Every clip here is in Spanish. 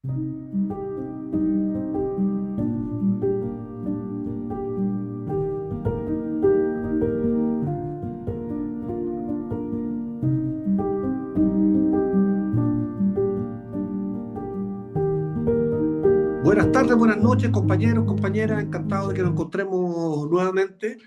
Buenas tardes, buenas noches, compañeros, compañeras. Encantado de que nos encontremos nuevamente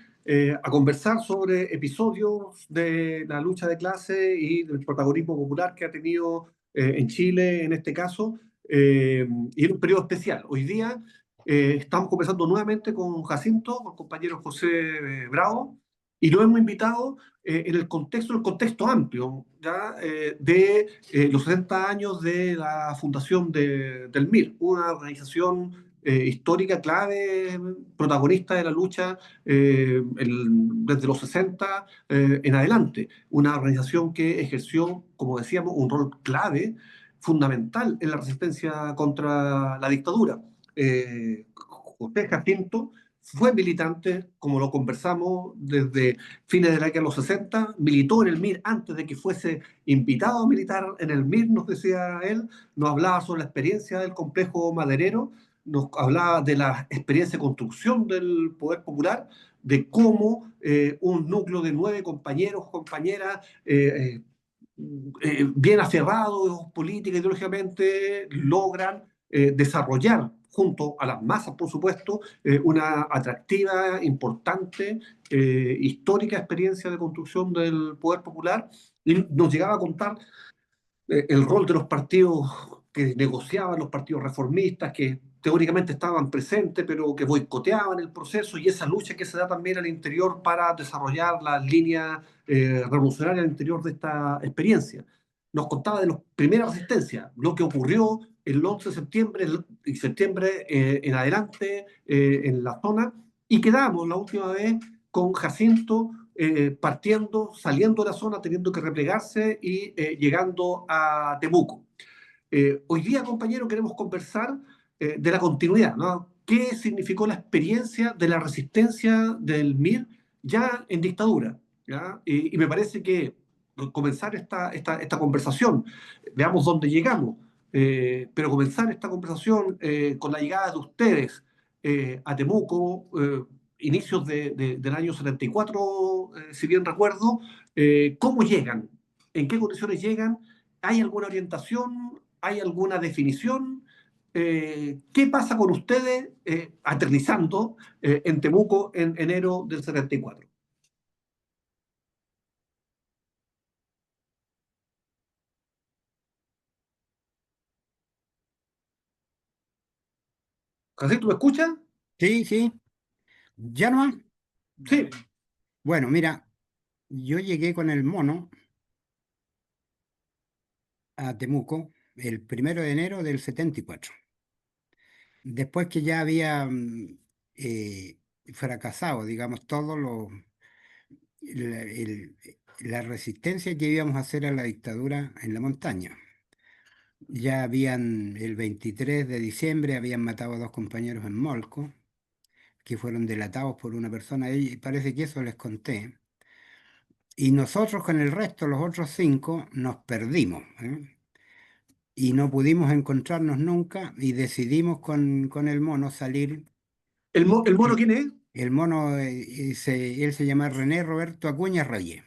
a conversar sobre episodios de la lucha de clase y del protagonismo popular que ha tenido en Chile en este caso, y en un periodo especial. Hoy día estamos conversando nuevamente con Jacinto, con el compañero José Bravo, y lo hemos invitado en el contexto amplio, ¿ya? De los 60 años de la fundación del MIR, una organización histórica clave, protagonista de la lucha desde los 60 en adelante. Una organización que ejerció, como decíamos, un rol clave, fundamental en la resistencia contra la dictadura. José Jacinto fue militante, como lo conversamos, desde fines de la década de los 60, militó en el MIR antes de que fuese invitado a militar en el MIR, nos decía él, nos hablaba sobre la experiencia del complejo maderero, nos hablaba de la experiencia de construcción del poder popular, de cómo un núcleo de 9 compañeros, compañeras, bien aferrados política, ideológicamente, logran desarrollar junto a las masas, por supuesto, una atractiva, importante, histórica experiencia de construcción del poder popular. Y nos llegaba a contar el rol de los partidos que negociaban, los partidos reformistas, que teóricamente estaban presentes, pero que boicoteaban el proceso, y esa lucha que se da también al interior para desarrollar las líneas revolucionarias al interior de esta experiencia. Nos contaba de la primera resistencia, lo que ocurrió el 11 de septiembre y septiembre en adelante en la zona, y quedamos la última vez con Jacinto partiendo, saliendo de la zona, teniendo que replegarse y llegando a Temuco. Hoy día, compañero, queremos conversar de la continuidad, ¿no? ¿Qué significó la experiencia de la resistencia del MIR ya en dictadura? ¿Ya? Y me parece que comenzar esta conversación, veamos dónde llegamos, pero comenzar esta conversación con la llegada de ustedes a Temuco, inicios del año 74, si bien recuerdo, ¿cómo llegan? ¿En qué condiciones llegan? ¿Hay alguna orientación? ¿Hay alguna definición? ¿Qué pasa con ustedes aterrizando en Temuco en enero del 74? ¿Jacinto me escucha? Sí, sí, ya no. Sí, Bueno, mira, yo llegué con el mono a Temuco el 1 de enero del 74. Después que ya había eh, fracasado, digamos, la, el- la resistencia que íbamos a hacer a la dictadura en la montaña. Ya el 23 de diciembre, habían matado a 2 compañeros en Molco, que fueron delatados por una persona, y parece que eso les conté. Y nosotros con el resto, los otros 5, nos perdimos, ¿eh? Y no pudimos encontrarnos nunca y decidimos con el mono salir. ¿el mono quién es? El mono, él se llama René Roberto Acuña Reyes.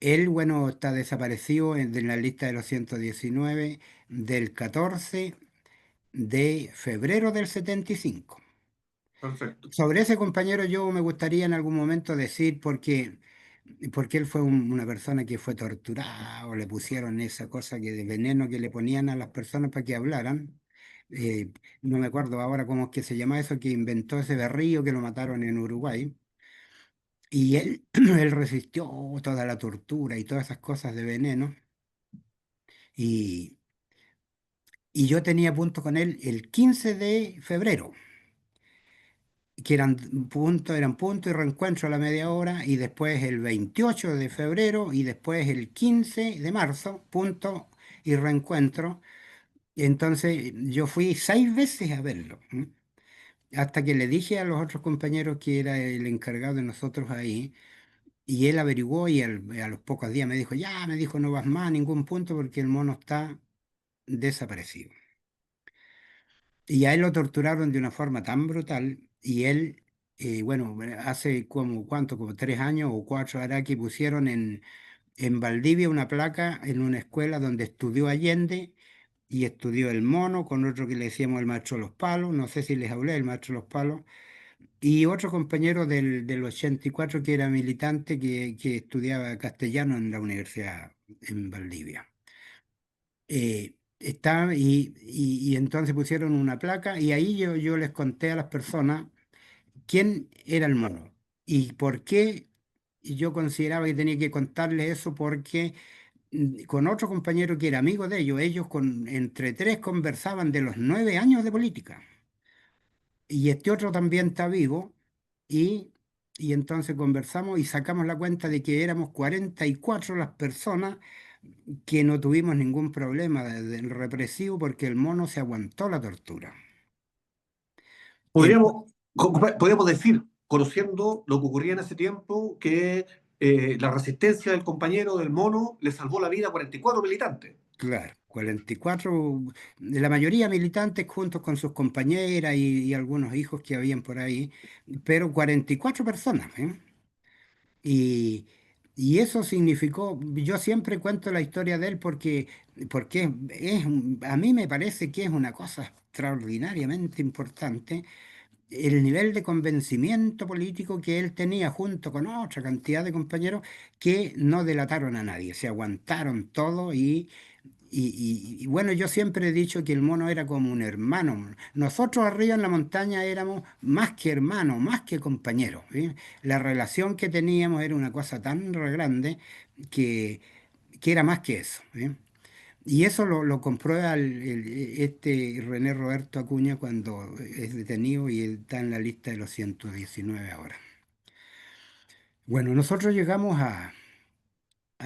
Él, bueno, está desaparecido de la lista de los 119 del 14 de febrero del 75. Perfecto. Sobre ese compañero yo me gustaría en algún momento decir porque él fue una persona que fue torturada, o le pusieron esa cosa que de veneno que le ponían a las personas para que hablaran. Eh, no me acuerdo ahora cómo es que se llama eso, que inventó ese berrillo que lo mataron en Uruguay. Y él, él resistió toda la tortura y todas esas cosas de veneno. Y, y yo tenía punto con él el 15 de febrero, que eran punto y reencuentro a la media hora, y después el 28 de febrero, y después el 15 de marzo, punto y reencuentro. Entonces yo fui 6 veces a verlo, ¿m? Hasta que le dije a los otros compañeros que era el encargado de nosotros ahí, y él averiguó y a los pocos días me dijo, ya, me dijo, no vas más a ningún punto porque el mono está desaparecido. Y a él lo torturaron de una forma tan brutal y él, bueno, hace como, ¿cuánto? Como 3 años o 4 hará que pusieron en Valdivia una placa en una escuela donde estudió Allende y estudió el mono con otro que le decíamos el maestro de los palos, no sé si les hablé, el maestro de los palos, y otro compañero del 84 que era militante que estudiaba castellano en la universidad en Valdivia. Y entonces pusieron una placa y ahí yo les conté a las personas quién era el mono y por qué yo consideraba que tenía que contarles eso porque con otro compañero que era amigo de ellos, entre tres conversaban de los 9 años de política y este otro también está vivo y, y entonces conversamos y sacamos la cuenta de que éramos 44 las personas que no tuvimos ningún problema del represivo porque el mono se aguantó la tortura. En- Podríamos decir, conociendo lo que ocurría en ese tiempo, que la resistencia del compañero del mono le salvó la vida a 44 militantes. claro, 44, de la mayoría militantes juntos con sus compañeras y algunos hijos que habían por ahí, pero 44 personas, ¿eh? Y, y eso significó, yo siempre cuento la historia de él porque a mí me parece que es una cosa extraordinariamente importante el nivel de convencimiento político que él tenía junto con otra cantidad de compañeros que no delataron a nadie, se aguantaron todo y bueno, yo siempre he dicho que el mono era como un hermano. Nosotros arriba en la montaña éramos más que hermanos, más que compañeros, ¿sí? La relación que teníamos era una cosa tan re grande que, que era más que eso, ¿sí? Y eso lo comprueba este René Roberto Acuña cuando es detenido y está en la lista de los 119 ahora. Bueno, nosotros llegamos a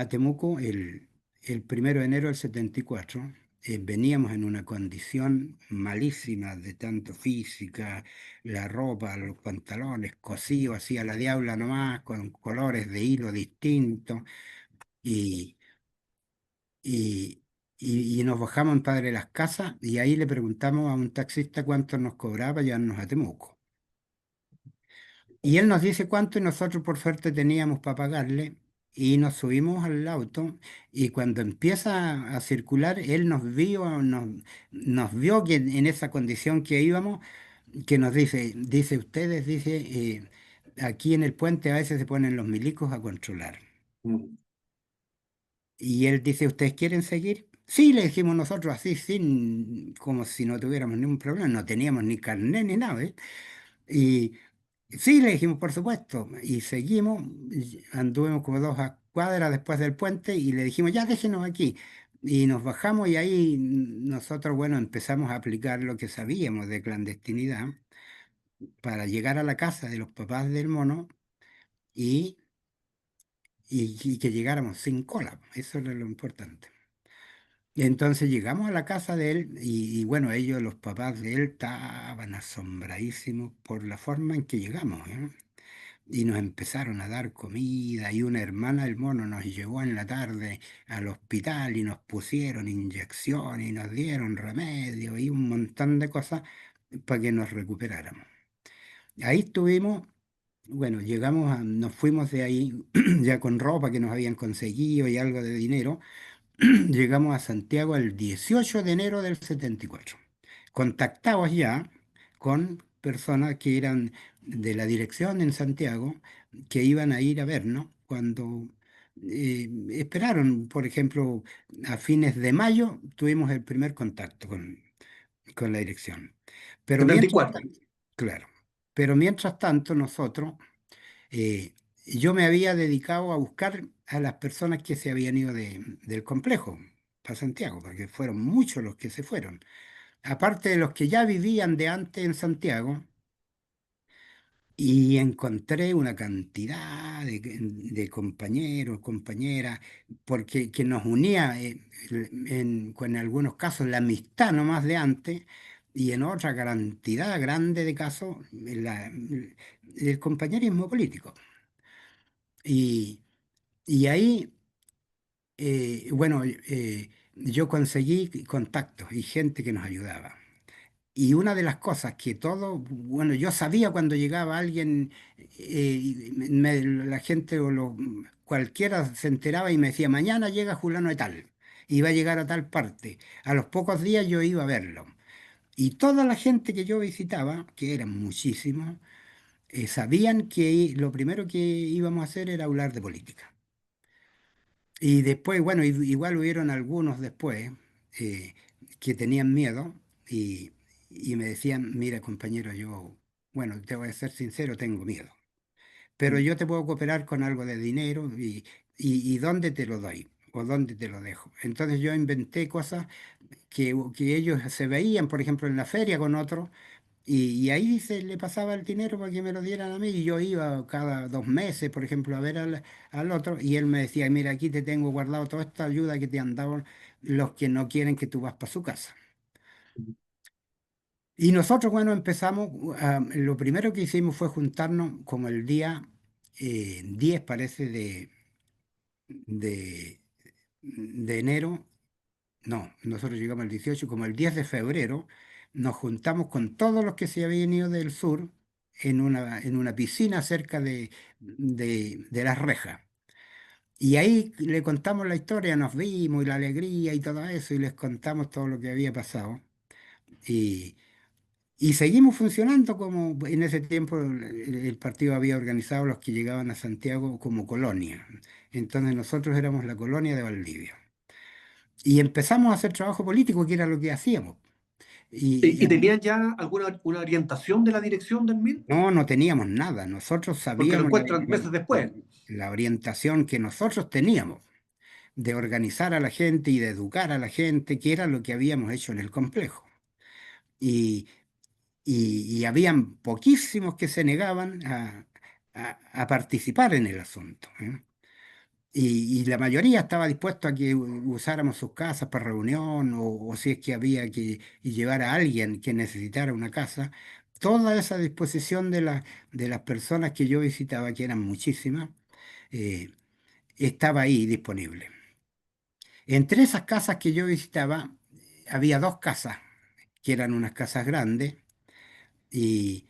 Temuco el 1 de enero del 74. Veníamos en una condición malísima de tanto física, la ropa, los pantalones cosidos así a la diabla nomás, con colores de hilo distintos. Y, y, y nos bajamos en Padre Las Casas y ahí le preguntamos a un taxista cuánto nos cobraba para llevarnos a Temuco. Y él nos dice cuánto y nosotros por suerte teníamos para pagarle y nos subimos al auto y cuando empieza a circular, él nos vio que en esa condición que íbamos, que nos dice ustedes, dice, aquí en el puente a veces se ponen los milicos a controlar. Mm. Y él dice, ¿ustedes quieren seguir? Sí, le dijimos nosotros así, sin, como si no tuviéramos ningún problema, no teníamos ni carnet ni nada, ¿eh? Y sí, le dijimos, por supuesto, y seguimos, y anduvimos como 2 cuadras después del puente y le dijimos, ya déjenos aquí. Y nos bajamos y ahí nosotros, bueno, empezamos a aplicar lo que sabíamos de clandestinidad para llegar a la casa de los papás del mono y, y que llegáramos sin cola. Eso era lo importante. Y entonces llegamos a la casa de él y bueno, ellos, los papás de él, estaban asombradísimos por la forma en que llegamos, ¿eh? Y nos empezaron a dar comida y una hermana del mono nos llevó en la tarde al hospital y nos pusieron inyección y nos dieron remedio y un montón de cosas para que nos recuperáramos. Ahí estuvimos, bueno, nos fuimos de ahí ya con ropa que nos habían conseguido y algo de dinero. Llegamos a Santiago el 18 de enero del 74, contactados ya con personas que eran de la dirección en Santiago, que iban a ir a vernos cuando esperaron, por ejemplo, a fines de mayo tuvimos el primer contacto con la dirección. Pero mientras 74. tanto, claro, pero mientras tanto nosotros yo me había dedicado a buscar a las personas que se habían ido del complejo para Santiago, porque fueron muchos los que se fueron. Aparte de los que ya vivían de antes en Santiago, y encontré una cantidad de compañeros, compañeras, porque que nos unía en algunos casos la amistad nomás de antes, y en otra cantidad grande de casos el compañerismo político. Y, y ahí, bueno, yo conseguí contactos y gente que nos ayudaba. Y una de las cosas que todo, bueno, yo sabía cuando llegaba alguien, la gente cualquiera se enteraba y me decía, mañana llega fulano de tal, y va a llegar a tal parte. A los pocos días yo iba a verlo. Y toda la gente que yo visitaba, que eran muchísimos, sabían que lo primero que íbamos a hacer era hablar de política. Y después, bueno, igual hubieron algunos después eh, que tenían miedo y, y me decían, mira compañero, yo, bueno, te voy a ser sincero, tengo miedo, pero yo te puedo cooperar con algo de dinero y ¿dónde te lo doy? ¿O dónde te lo dejo? Entonces yo inventé cosas que ellos se veían, por ejemplo, en la feria con otros y ahí se le pasaba el dinero para que me lo dieran a mí. Y yo iba cada 2 meses, por ejemplo, a ver al otro. Y él me decía, mira, aquí te tengo guardado toda esta ayuda que te han dado los que no quieren que tú vas para su casa. Y nosotros, bueno, empezamos, lo primero que hicimos fue juntarnos como el día 10, parece, de, de enero. No, nosotros llegamos el 18, como el 10 de febrero, nos juntamos con todos los que se habían ido del sur en una piscina cerca de las rejas. Y ahí le contamos la historia, nos vimos y la alegría y todo eso, y les contamos todo lo que había pasado. Y, y seguimos funcionando como en ese tiempo el partido había organizado los que llegaban a Santiago como colonia. Entonces nosotros éramos la colonia de Valdivia. Y empezamos a hacer trabajo político, que era lo que hacíamos. Y ¿Y tenían ya alguna una orientación de la dirección del MIR? no, no teníamos nada. Nosotros Porque lo sabíamos encuentran meses después. la orientación que nosotros teníamos de organizar a la gente y de educar a la gente, que era lo que habíamos hecho en el complejo. Y, y habían poquísimos que se negaban a participar en el asunto, ¿eh? Y la mayoría estaba dispuesto a que usáramos sus casas para reunión o si es que había que llevar a alguien que necesitara una casa. Toda esa disposición de las personas que yo visitaba, que eran muchísimas, eh, estaba ahí disponible. Entre esas casas que yo visitaba, había dos casas, que eran unas casas grandes y,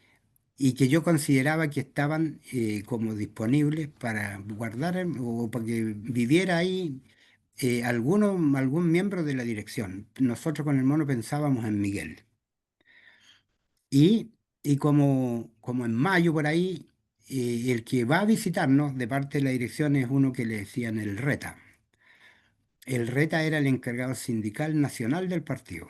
y que yo consideraba que estaban como disponibles para guardar o para que viviera ahí algún miembro de la dirección. Nosotros con el mono pensábamos en Miguel. Y, y como en mayo por ahí, el que va a visitarnos de parte de la dirección es uno que le decían el Reta. El Reta era el encargado sindical nacional del partido.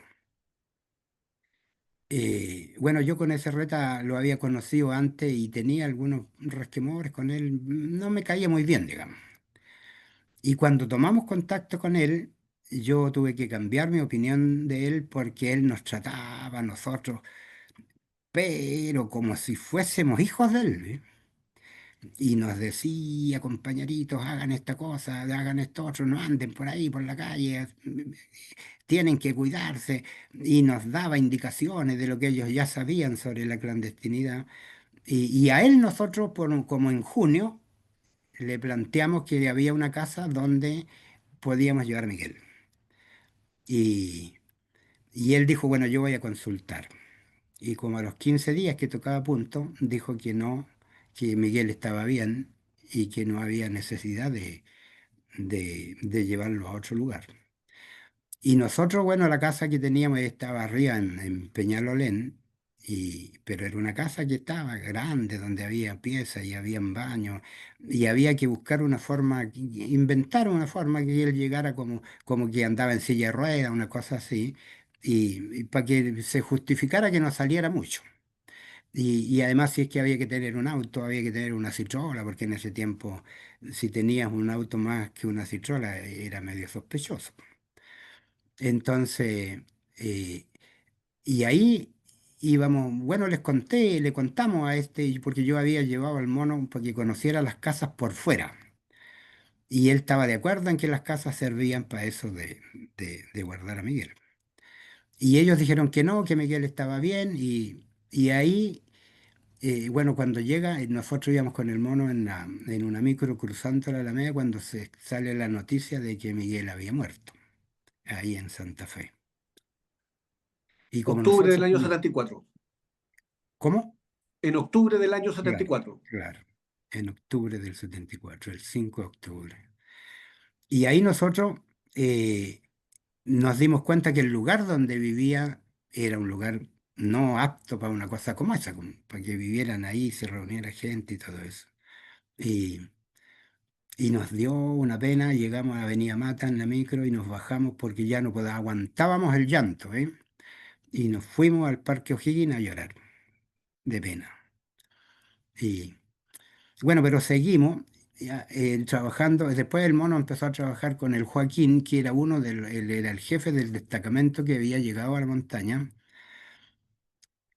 Bueno, yo con ese Reta lo había conocido antes y tenía algunos resquemores con él. No me caía muy bien, digamos. Y cuando tomamos contacto con él, yo tuve que cambiar mi opinión de él porque él nos trataba a nosotros, pero como si fuésemos hijos de él, ¿eh? Y nos decía, compañeritos, hagan esta cosa, hagan esto otro, no anden por ahí, por la calle, tienen que cuidarse. Y nos daba indicaciones de lo que ellos ya sabían sobre la clandestinidad. Y a él nosotros, como en junio, le planteamos que había una casa donde podíamos llevar a Miguel. Y, y él dijo, bueno, yo voy a consultar. Y como a los 15 días que tocaba punto, dijo que no, que Miguel estaba bien y que no había necesidad de llevarlo a otro lugar. Y nosotros, bueno, la casa que teníamos estaba arriba en Peñalolén, pero era una casa que estaba grande, donde había piezas y habían baños, y había que buscar una forma, inventar una forma que él llegara como que andaba en silla de ruedas, una cosa así, y para que se justificara que no saliera mucho. Y además, si es que había que tener un auto, había que tener una citrola, porque en ese tiempo, si tenías un auto más que una citrola, era medio sospechoso. Entonces, eh, y ahí íbamos, bueno, le contamos a este, porque yo había llevado al mono para que conociera las casas por fuera. Y él estaba de acuerdo en que las casas servían para eso de guardar a Miguel. Y ellos dijeron que no, que Miguel estaba bien. Y ahí, bueno, cuando llega, nosotros íbamos con el mono en una micro cruzando la Alameda cuando se sale la noticia de que Miguel había muerto, ahí en Santa Fe. Y como Octubre del nosotros, año 74. ¿cómo? En octubre del año setenta y Claro, cuatro. claro, en octubre del 74, el 5 de octubre. Y ahí nosotros eh, nos dimos cuenta que el lugar donde vivía era un lugar no apto para una cosa como esa, para que vivieran ahí, se reuniera gente y todo eso. Y, y nos dio una pena, llegamos a Avenida Mata en la micro y nos bajamos porque ya no aguantábamos el llanto, ¿eh? Y nos fuimos al Parque O'Higgins a llorar, de pena. Y bueno, pero seguimos ya, trabajando. Después el mono empezó a trabajar con el Joaquín, que era él era el jefe del destacamento que había llegado a la montaña.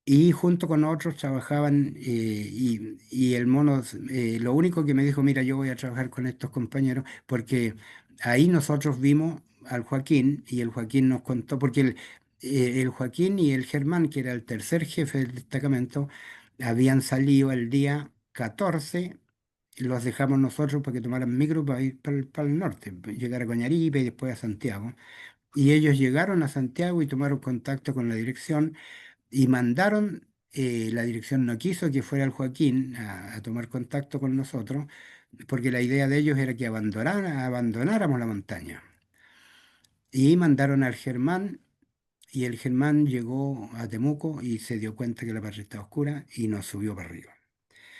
Y junto con otros trabajaban, y el mono, lo único que me dijo, mira, yo voy a trabajar con estos compañeros, porque ahí nosotros vimos al Joaquín, y el Joaquín nos contó, porque el Joaquín y el Germán, que era el tercer jefe del destacamento, habían salido el día 14, y los dejamos nosotros para que tomaran micro para ir para el norte, llegar a Coñaripe y después a Santiago. Y ellos llegaron a Santiago y tomaron contacto con la dirección y mandaron, la dirección no quiso que fuera el Joaquín a tomar contacto con nosotros, porque la idea de ellos era que abandonáramos la montaña. Y mandaron al Germán, y el Germán llegó a Temuco y se dio cuenta que la patria estaba oscura y nos subió para arriba.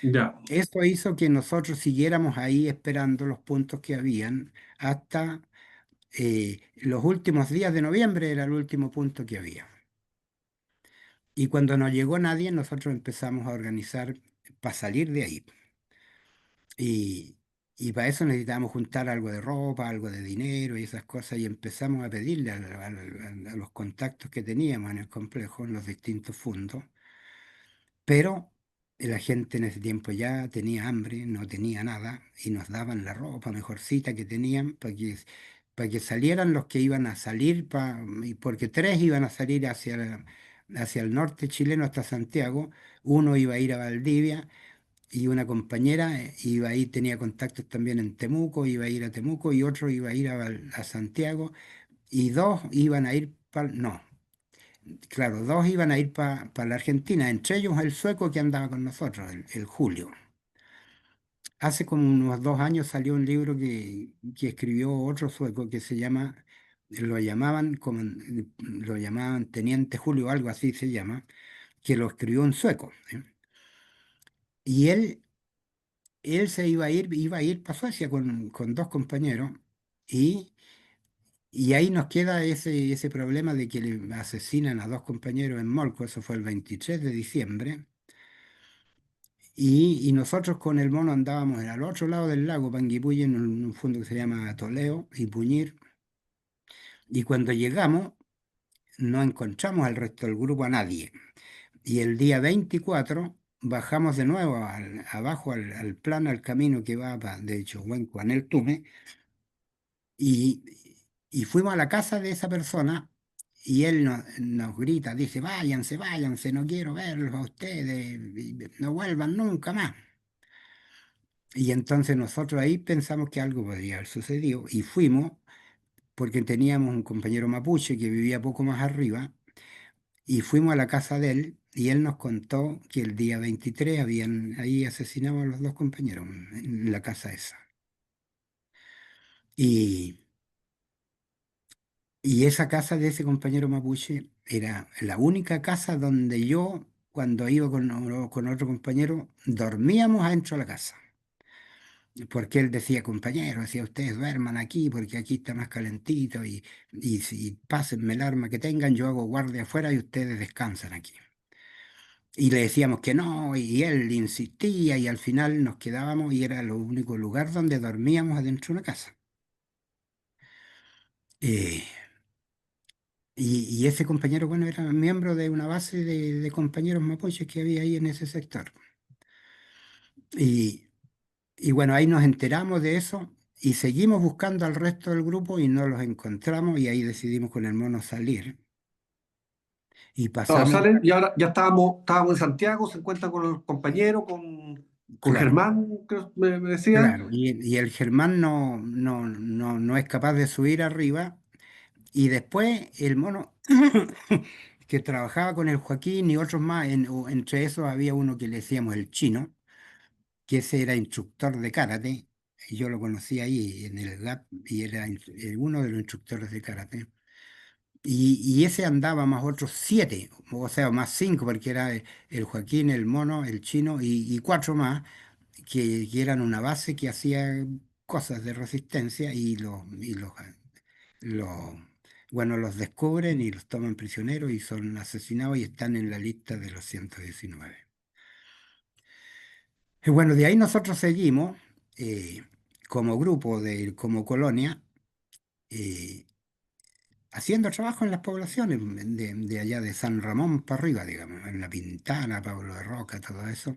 Ya, Esto hizo que nosotros siguiéramos ahí esperando los puntos que habían hasta los últimos días de noviembre, era el último punto que había. Y cuando no llegó nadie, nosotros empezamos a organizar para salir de ahí. Y, y para eso necesitábamos juntar algo de ropa, algo de dinero y esas cosas. Y empezamos a pedirle a los contactos que teníamos en el complejo, en los distintos fondos. Pero la gente en ese tiempo ya tenía hambre, no tenía nada, y nos daban la ropa mejorcita que tenían para que salieran los que iban a salir, y porque tres iban a salir hacia el norte chileno hasta Santiago, uno iba a ir a Valdivia y una compañera iba a ir, tenía contactos también en Temuco, iba a ir a Temuco y otro iba a ir a Santiago y dos iban a ir para... No. Claro, dos iban a ir para la Argentina, entre ellos el sueco que andaba con nosotros, el Julio. Hace como unos 2 años salió un libro que escribió otro sueco que se llama, lo llamaban Teniente Julio, algo así se llama, que lo escribió un sueco, ¿eh? Y él se iba a ir para Suecia con dos compañeros, y, y ahí nos queda ese problema de que le asesinan a dos compañeros en Molco, eso fue el 23 de diciembre. Y nosotros con el mono andábamos al otro lado del lago Panguipulli, en un fondo que se llama Toleo y Puñir. Y cuando llegamos, no encontramos al resto del grupo a nadie. Y el día 24 bajamos de nuevo abajo al plan, al camino que va de Chohuenco a Neltume, y, y fuimos a la casa de esa persona. Y él nos grita, dice, váyanse, váyanse, no quiero verlos a ustedes, y no vuelvan nunca más. Y entonces nosotros ahí pensamos que algo podría haber sucedido y fuimos porque teníamos un compañero mapuche que vivía poco más arriba y fuimos a la casa de él y él nos contó que el día 23 habían ahí asesinado a los dos compañeros en la casa esa. Y, y esa casa de ese compañero mapuche era la única casa donde yo, cuando iba con otro compañero, dormíamos adentro de la casa. Porque él decía, compañero, decía, ustedes duerman aquí porque aquí está más calentito y si pásenme el arma que tengan, yo hago guardia afuera y ustedes descansan aquí. Y le decíamos que no, y él insistía y al final nos quedábamos y era el único lugar donde dormíamos adentro de una casa. Eh, y ese compañero, bueno, era miembro de una base de compañeros mapuches que había ahí en ese sector. Y, Y bueno, ahí nos enteramos de eso y seguimos buscando al resto del grupo y no los encontramos y ahí decidimos con el mono salir y claro, pasamos, salen y ahora ya estábamos en Santiago, se encuentran con los compañeros, con claro, Germán, creo, me decían. claro, y el Germán no es capaz de subir arriba y después el mono, que trabajaba con el Joaquín y otros más. Entre esos había uno que le decíamos el Chino, que ese era instructor de karate. Y yo lo conocí ahí en el GAP y era uno de los instructores de karate. Y ese andaba más otros 7, o sea, más 5, porque era el Joaquín, el Mono, el Chino y 4 más, que eran una base que hacía cosas de resistencia los, bueno, los descubren y los toman prisioneros y son asesinados y están en la lista de los 119. Y bueno, de ahí nosotros seguimos como grupo, como colonia, eh, haciendo trabajo en las poblaciones de allá de San Ramón para arriba, digamos, en La Pintana, Pablo de Roca, todo eso.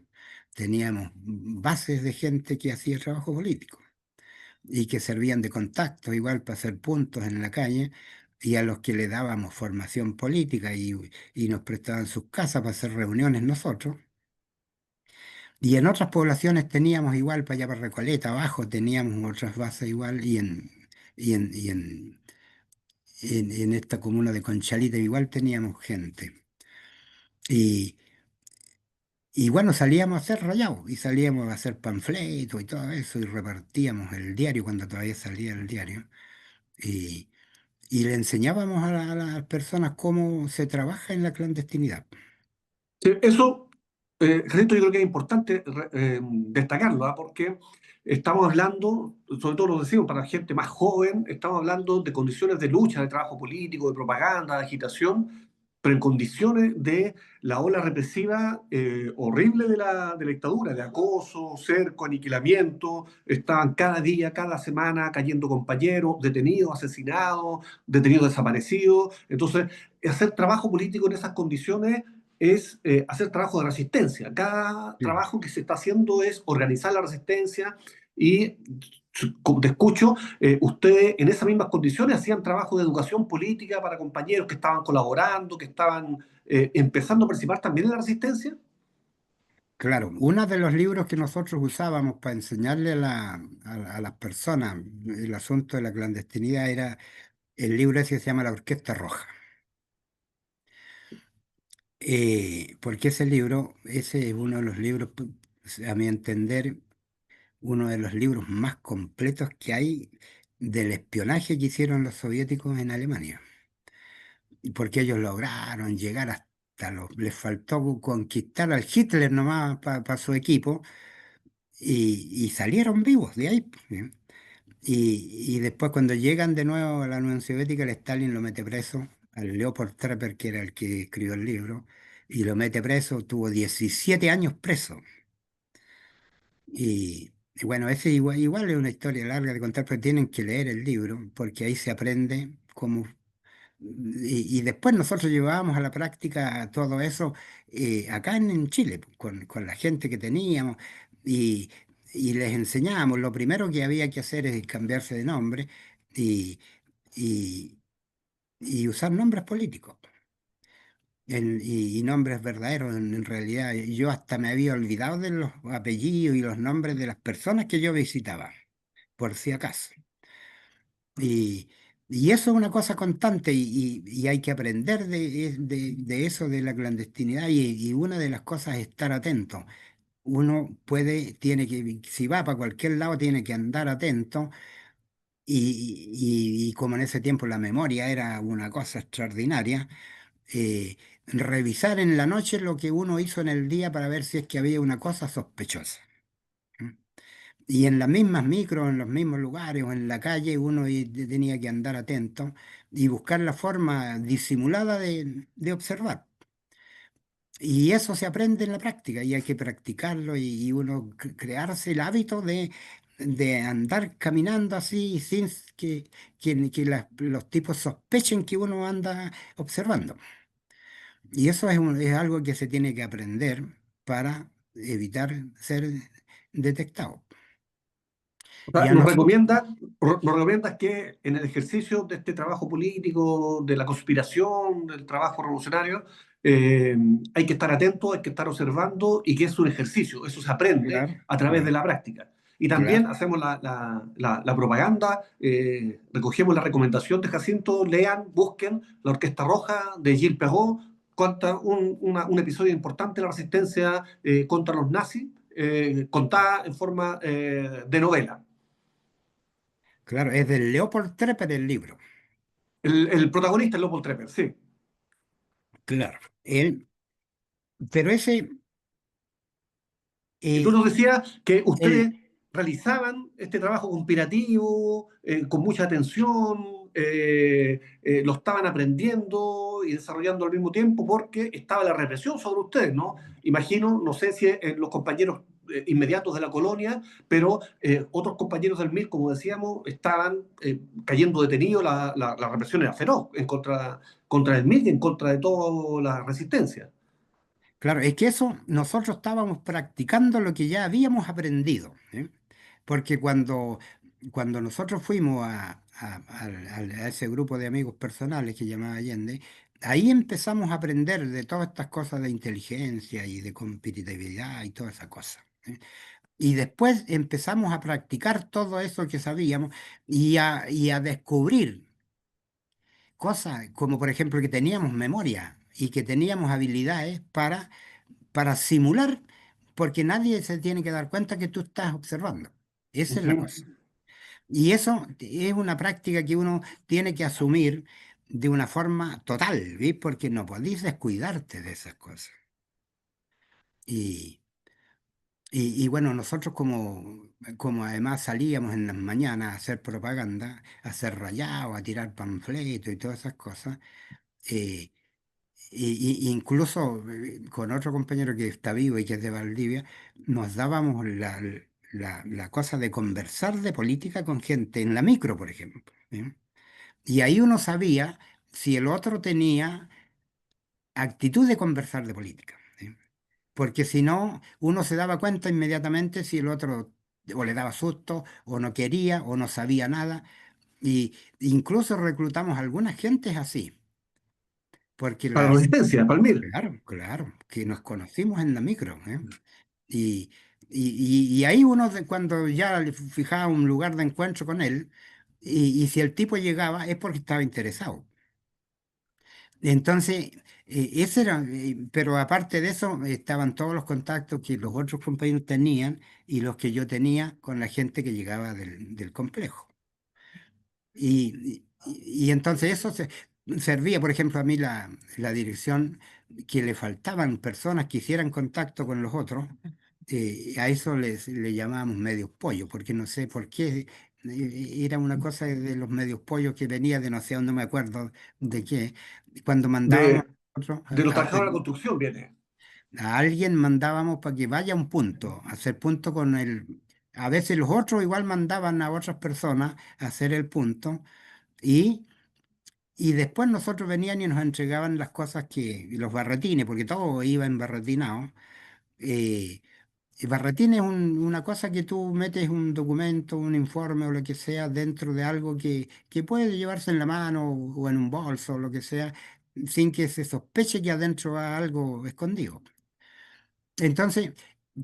Teníamos bases de gente que hacía trabajo político y que servían de contacto igual para hacer puntos en la calle y a los que le dábamos formación política y nos prestaban sus casas para hacer reuniones nosotros. Y en otras poblaciones teníamos igual, para allá para Recoleta, abajo teníamos otras bases igual y en esta comuna de Conchalita igual teníamos gente. Y, y bueno, salíamos a hacer rayados y salíamos a hacer panfletos y todo eso y repartíamos el diario cuando todavía salía el diario. Y le enseñábamos a las personas cómo se trabaja en la clandestinidad. Sí, eso, Jacinto, yo creo que es importante destacarlo, ¿ah? Porque estamos hablando, sobre todo lo decimos para la gente más joven, estamos hablando de condiciones de lucha, de trabajo político, de propaganda, de agitación, pero en condiciones de la ola represiva horrible de la dictadura, de acoso, cerco, aniquilamiento. Estaban cada día, cada semana cayendo compañeros, detenidos, asesinados, detenidos desaparecidos. Entonces, hacer trabajo político en esas condiciones es hacer trabajo de resistencia. Cada Sí. trabajo que se está haciendo es organizar la resistencia y, como te escucho, ustedes en esas mismas condiciones hacían trabajo de educación política para compañeros que estaban colaborando, que estaban empezando a participar también en la resistencia. Claro, uno de los libros que nosotros usábamos para enseñarle a las personas el asunto de la clandestinidad era el libro ese que se llama La Orquesta Roja. Porque ese libro, ese es uno de los libros, a mi entender, uno de los libros más completos que hay del espionaje que hicieron los soviéticos en Alemania. Y porque ellos lograron llegar hasta les faltó conquistar al Hitler nomás para su equipo y salieron vivos de ahí. ¿Sí? Y después cuando llegan de nuevo a la Unión Soviética, el Stalin lo mete preso, al Leopold Trepper, que era el que escribió el libro, y lo mete preso, tuvo 17 años preso. Y bueno, ese igual es una historia larga de contar, pero tienen que leer el libro, porque ahí se aprende cómo. Y después nosotros llevábamos a la práctica todo eso acá en Chile, pues, con la gente que teníamos y, y les enseñábamos. Lo primero que había que hacer es cambiarse de nombre y, y- y usar nombres políticos y nombres verdaderos en realidad. Yo hasta me había olvidado de los apellidos y los nombres de las personas que yo visitaba, por si acaso. Y, y eso es una cosa constante y hay que aprender de eso, de la clandestinidad. Y una de las cosas es estar atento. Uno tiene que, si va para cualquier lado, tiene que andar atento. Y como en ese tiempo la memoria era una cosa extraordinaria, revisar en la noche lo que uno hizo en el día para ver si es que había una cosa sospechosa. ¿Mm? Y en las mismas micros, en los mismos lugares o en la calle, uno tenía que andar atento y buscar la forma disimulada de observar. Y eso se aprende en la práctica y hay que practicarlo y uno crearse el hábito de andar caminando así sin que los tipos sospechen que uno anda observando. Y eso es algo que se tiene que aprender para evitar ser detectado. O Y sea, a nosotros, nos recomiendas que en el ejercicio de este trabajo político, de la conspiración, del trabajo revolucionario, eh, hay que estar atento, hay que estar observando y que es un ejercicio, eso se aprende claro, a través de claro, la práctica. Y también claro. hacemos la propaganda, recogemos la recomendación de Jacinto, lean, busquen La Orquesta Roja de Gilles Perrault, cuenta un episodio importante de la resistencia contra los nazis, contada en forma de novela. Claro, es de Leopold Trepper el libro. El protagonista es Leopold Trepper, sí. Claro. Él, pero ese, Y tú eh, nos decías que el, ustedes realizaban este trabajo conspirativo, con mucha atención, lo estaban aprendiendo y desarrollando al mismo tiempo porque estaba la represión sobre ustedes, ¿no? Imagino, no sé si los compañeros inmediatos de la colonia, pero otros compañeros del MIR, como decíamos, estaban cayendo detenidos, la represión era feroz contra el MIR y en contra de toda la resistencia. claro, es que eso nosotros estábamos practicando lo que ya habíamos aprendido, ¿eh? Porque cuando nosotros fuimos a ese grupo de amigos personales que llamaba Allende, ahí empezamos a aprender de todas estas cosas de inteligencia y de competitividad y toda esa cosa, ¿eh? Y después empezamos a practicar todo eso que sabíamos y a descubrir cosas como por ejemplo que teníamos memoria y que teníamos habilidades para simular, porque nadie se tiene que dar cuenta que tú estás observando. Esa es la Ujú. cosa. Y eso es una práctica que uno tiene que asumir de una forma total, ¿ves? Porque no podéis descuidarte de esas cosas. Y, y bueno, nosotros como además salíamos en las mañanas a hacer propaganda, a hacer rayados, a tirar panfletos y todas esas cosas, eh, incluso con otro compañero que está vivo y que es de Valdivia, nos dábamos la cosa de conversar de política con gente en la micro, por ejemplo, ¿eh? Y ahí uno sabía si el otro tenía actitud de conversar de política, ¿eh? Porque si no, uno se daba cuenta inmediatamente si el otro o le daba susto, o no quería, o no sabía nada. Y incluso reclutamos a algunas gentes así, porque Para la resistencia, para el MIR. claro, claro, que nos conocimos en la micro, ¿eh? Y, y ahí uno, cuando ya le fijaba un lugar de encuentro con él, y si el tipo llegaba es porque estaba interesado. Entonces, ese era, pero aparte de eso, estaban todos los contactos que los otros compañeros tenían y los que yo tenía con la gente que llegaba del complejo. Y entonces eso servía, por ejemplo, a mí la dirección, que le faltaban personas que hicieran contacto con los otros, a eso le llamábamos medios pollos, porque no sé por qué, era una cosa de los medios pollos que venía de no sé, no me acuerdo de qué, cuando mandábamos De, a otros de los a hacer, trabajadores de la construcción viene. a alguien mandábamos para que vaya a un punto, a hacer punto con el... A veces los otros igual mandaban a otras personas a hacer el punto. Y, y después nosotros venían y nos entregaban las cosas los barretines, porque todo iba en barretinado. Eh, el barretín es una cosa que tú metes un documento, un informe o lo que sea dentro de algo que puede llevarse en la mano o en un bolso o lo que sea, sin que se sospeche que adentro va algo escondido. Entonces,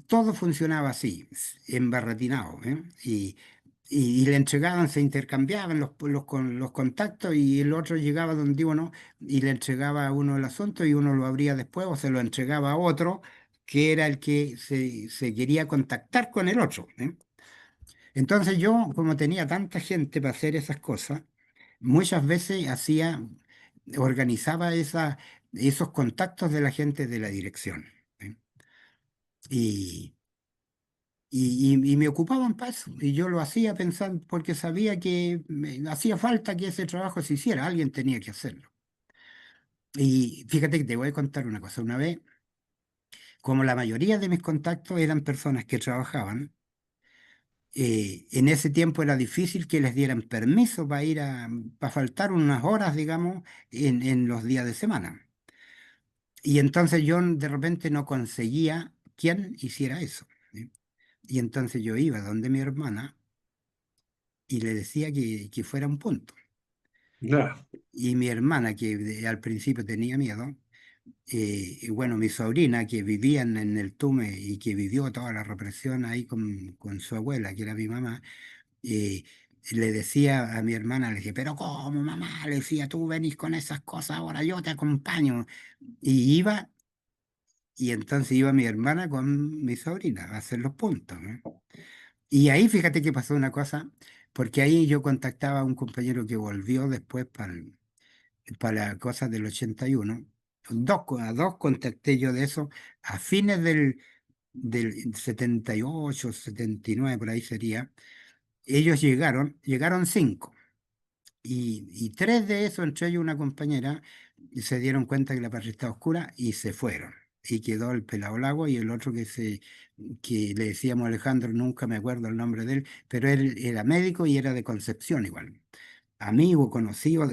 todo funcionaba así, embarretinado, ¿eh? Y le entregaban, se intercambiaban los contactos y el otro llegaba donde uno y le entregaba a uno el asunto y uno lo abría después o se lo entregaba a otro que era el que se quería contactar con el otro, ¿eh? Entonces yo, como tenía tanta gente para hacer esas cosas, muchas veces organizaba esos contactos de la gente de la dirección, ¿eh? Y, y me ocupaban para eso, y yo lo hacía pensando, porque sabía que me hacía falta que ese trabajo se hiciera, alguien tenía que hacerlo. Y fíjate que te voy a contar una cosa, una vez, como la mayoría de mis contactos eran personas que trabajaban, en ese tiempo era difícil que les dieran permiso para para faltar unas horas, digamos, en los días de semana. Y entonces yo de repente no conseguía quién hiciera eso, ¿sí? Y entonces yo iba donde mi hermana y le decía que fuera un punto. Ya. Y mi hermana, que al principio tenía miedo, y bueno, mi sobrina, que vivía en el Tume y que vivió toda la represión ahí con su abuela, que era mi mamá, eh, le decía a mi hermana, le dije, pero ¿cómo, mamá? Le decía, tú venís con esas cosas, ahora yo te acompaño. Y iba, y entonces iba mi hermana con mi sobrina a hacer los puntos, ¿no? Y ahí fíjate que pasó una cosa, porque ahí yo contactaba a un compañero que volvió después para la cosa del 81. A dos contacté yo de eso a fines del 78, 79, por ahí sería. Ellos llegaron cinco. Y tres de esos, entre ellos una compañera, se dieron cuenta que la patria estaba oscura y se fueron. Y quedó el pelado Lago y el otro que le decíamos Alejandro, nunca me acuerdo el nombre de él, pero él era médico y era de Concepción igual. Amigo, conocido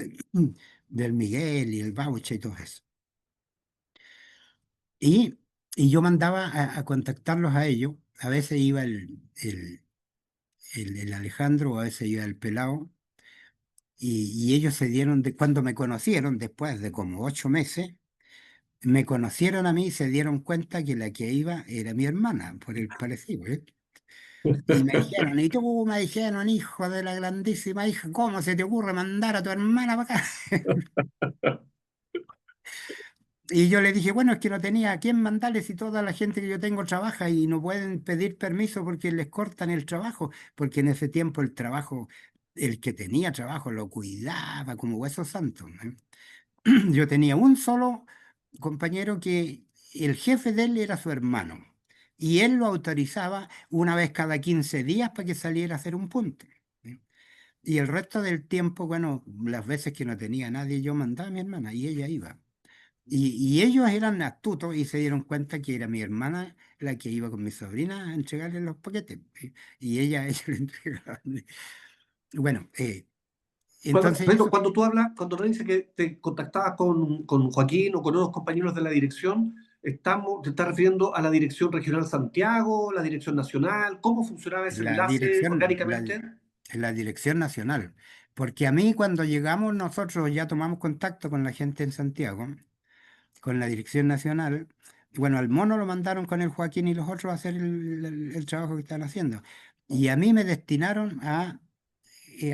del Miguel y el Baucha y todo eso. Y, y yo mandaba a contactarlos a ellos. A veces iba el Alejandro, a veces iba el pelado. Y ellos se dieron, cuando me conocieron, después de como 8 meses, me conocieron a mí y se dieron cuenta que la que iba era mi hermana, por el parecido, ¿eh? Y me dijeron, y tú me dijeron, hijo de la grandísima hija, ¿cómo se te ocurre mandar a tu hermana para acá? Y yo le dije, bueno, es que no tenía a quién mandarles si toda la gente que yo tengo trabaja y no pueden pedir permiso porque les cortan el trabajo, porque en ese tiempo el trabajo, el que tenía trabajo lo cuidaba como hueso santo, ¿no? Yo tenía un solo compañero que el jefe de él era su hermano y él lo autorizaba una vez cada 15 días para que saliera a hacer un punto, ¿sí? Y el resto del tiempo, bueno, las veces que no tenía nadie, yo mandaba a mi hermana y ella iba. Y ellos eran astutos y se dieron cuenta que era mi hermana la que iba con mi sobrina a entregarle los paquetes, ¿sí? Y ella le entregaba. Bueno, Cuando, entonces Pedro, eso, cuando tú hablas, cuando tú dices que te contactabas con Joaquín o con otros compañeros de la dirección, ¿te estás refiriendo a la Dirección Regional Santiago, la Dirección Nacional? ¿Cómo funcionaba ese la enlace dirección, orgánicamente? la dirección nacional. Porque a mí cuando llegamos nosotros ya tomamos contacto con la gente en Santiago, con la dirección nacional. Y bueno, al mono lo mandaron con el Joaquín y los otros a hacer el trabajo que están haciendo. Y a mí me destinaron a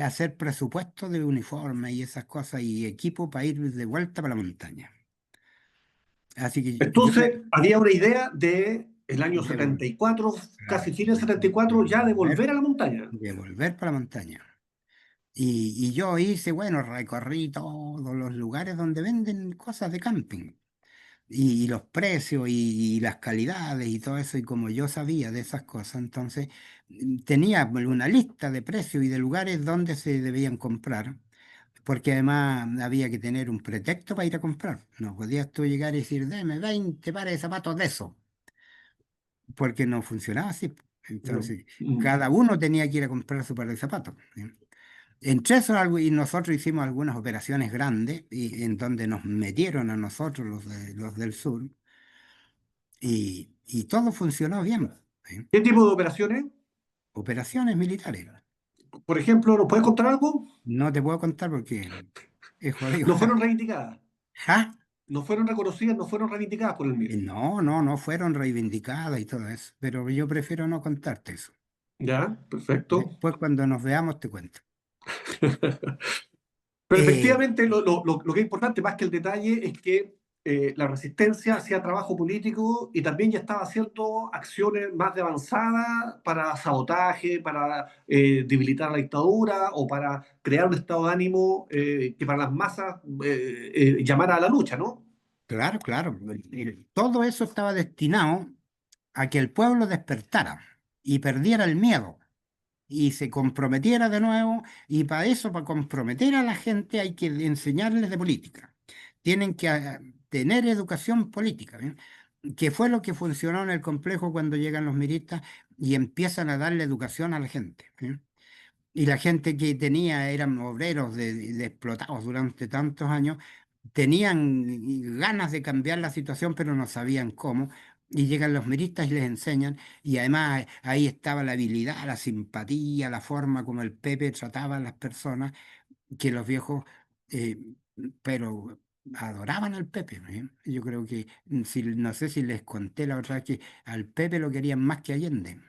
hacer presupuesto de uniforme y esas cosas y equipo para ir de vuelta para la montaña. Así que yo Entonces, había una idea de el año de, 74, casi claro, fin del 74, ya de volver a la montaña. de volver para la montaña. Y yo hice, bueno, recorrí todos los lugares donde venden cosas de camping y los precios y las calidades y todo eso. Y como yo sabía de esas cosas, entonces tenía una lista de precios y de lugares donde se debían comprar, porque además había que tener un pretexto para ir a comprar. No podías tú llegar y decir, deme 20 pares de zapatos de eso, porque no funcionaba así. No. Entonces, Mm. cada uno tenía que ir a comprar su par de zapatos, ¿sí? Entre eso, y nosotros hicimos algunas operaciones grandes y, en donde nos metieron a nosotros, los del sur, y todo funcionó bien, ¿sí? ¿Qué tipo de operaciones? Operaciones militares. Por ejemplo, ¿nos puedes contar algo? No te puedo contar porque es jodido. No fueron reivindicadas, ¿Ah? no fueron reconocidas, no fueron reivindicadas por el MIR. No, no, no fueron reivindicadas y todo eso, pero yo prefiero no contarte eso. Ya, perfecto. Después, cuando nos veamos, te cuento. Pero Eh, efectivamente lo que es importante, más que el detalle, es que la resistencia hacía trabajo político y también ya estaba haciendo acciones más de avanzada para sabotaje, para debilitar la dictadura o para crear un estado de ánimo que para las masas llamara a la lucha, ¿no? claro, claro. Todo eso estaba destinado a que el pueblo despertara y perdiera el miedo y se comprometiera de nuevo. Y para eso, para comprometer a la gente, hay que enseñarles de política. Tienen que tener educación política, ¿bien? Que fue lo que funcionó en el complejo cuando llegan los miristas y empiezan a darle educación a la gente, ¿bien? Y la gente que tenía, eran obreros de explotados durante tantos años, tenían ganas de cambiar la situación, pero no sabían cómo. Y llegan los miristas y les enseñan. Y además ahí estaba la habilidad, la simpatía, la forma como el Pepe trataba a las personas, que los viejos, eh, pero adoraban al Pepe, ¿eh? Yo creo que, no sé si les conté la otra vez que al Pepe lo querían más que Allende.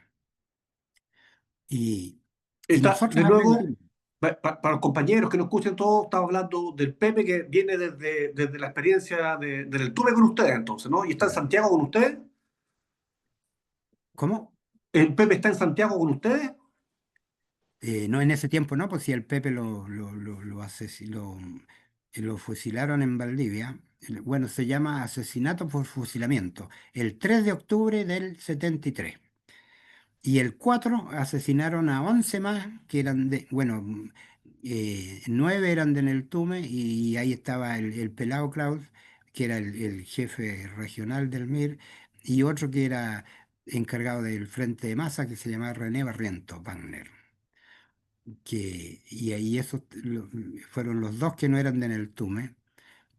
Y, y Está, nosotros de nuevo, aprendimos. Para los compañeros que nos escuchen todos, estamos hablando del Pepe que viene desde la experiencia del Tuve con ustedes, entonces, ¿no? ¿Y está en Claro. Santiago con ustedes? ¿Cómo? ¿El Pepe está en Santiago con ustedes? No, en ese tiempo no, pues si el Pepe lo fusilaron en Valdivia. Bueno, se llama asesinato por fusilamiento, el 3 de octubre del 73. Y el 4 asesinaron a 11 más, que eran de, bueno, 9 eran de Neltume, y ahí estaba el pelao Klaus, que era el jefe regional del MIR, y otro que era encargado del frente de masa, que se llamaba René Barriento Wagner. Y ahí esos fueron los dos que no eran de Neltume,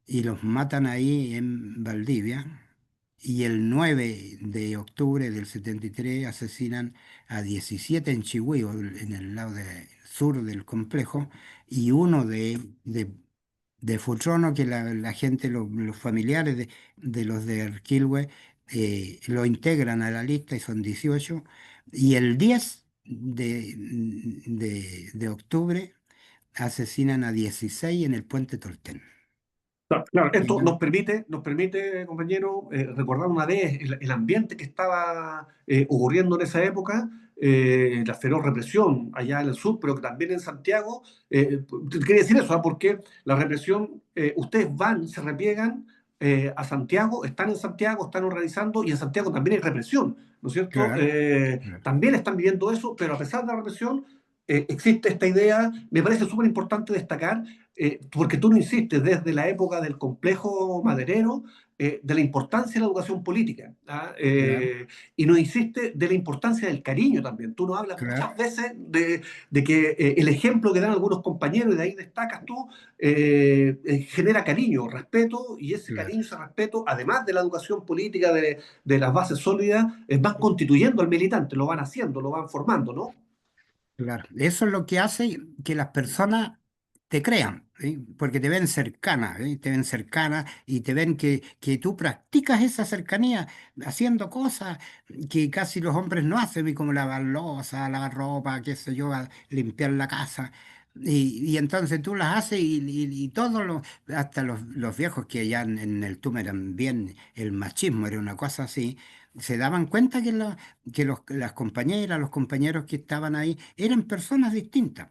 y los matan ahí en Valdivia. Y el 9 de octubre del 73 asesinan a 17 en Chihuahua, en el lado sur del complejo, y uno de Futrono, que la gente, los familiares de los de Arquilhue, lo integran a la lista y son 18. Y el 10 de octubre asesinan a 16 en el puente Tolten. Claro, claro, Y esto yo- nos permite, compañero, recordar una vez el ambiente que estaba ocurriendo en esa época, la feroz represión allá en el sur, pero que también en Santiago. Quería decir eso, ¿ah? Porque la represión, ustedes van, se repliegan a Santiago, están en Santiago, están organizando, y en Santiago también hay represión, ¿no es cierto? Claro, claro, También están viviendo eso, pero a pesar de la represión, existe esta idea, me parece súper importante destacar, porque tú no insistes desde la época del complejo maderero, de la importancia de la educación política, ¿ah? claro, Y nos insistes de la importancia del cariño también. Tú nos hablas claro, muchas veces de que el ejemplo que dan algunos compañeros, y de ahí destacas tú, genera cariño, respeto, y ese claro, cariño, ese respeto, además de la educación política, de las bases sólidas, van constituyendo al militante, lo van haciendo, lo van formando, ¿no? claro. Eso es lo que hace que las personas te crean, ¿sí? Porque te ven cercana, ¿sí? Te ven cercana y te ven que tú practicas esa cercanía haciendo cosas que casi los hombres no hacen, ¿sí? Como lavar loza, lavar ropa, qué sé yo, limpiar la casa. Y entonces tú las haces y todos los, hasta los viejos que ya en el TUM eran bien, el machismo era una cosa así, se daban cuenta las compañeras, los compañeros que estaban ahí eran personas distintas.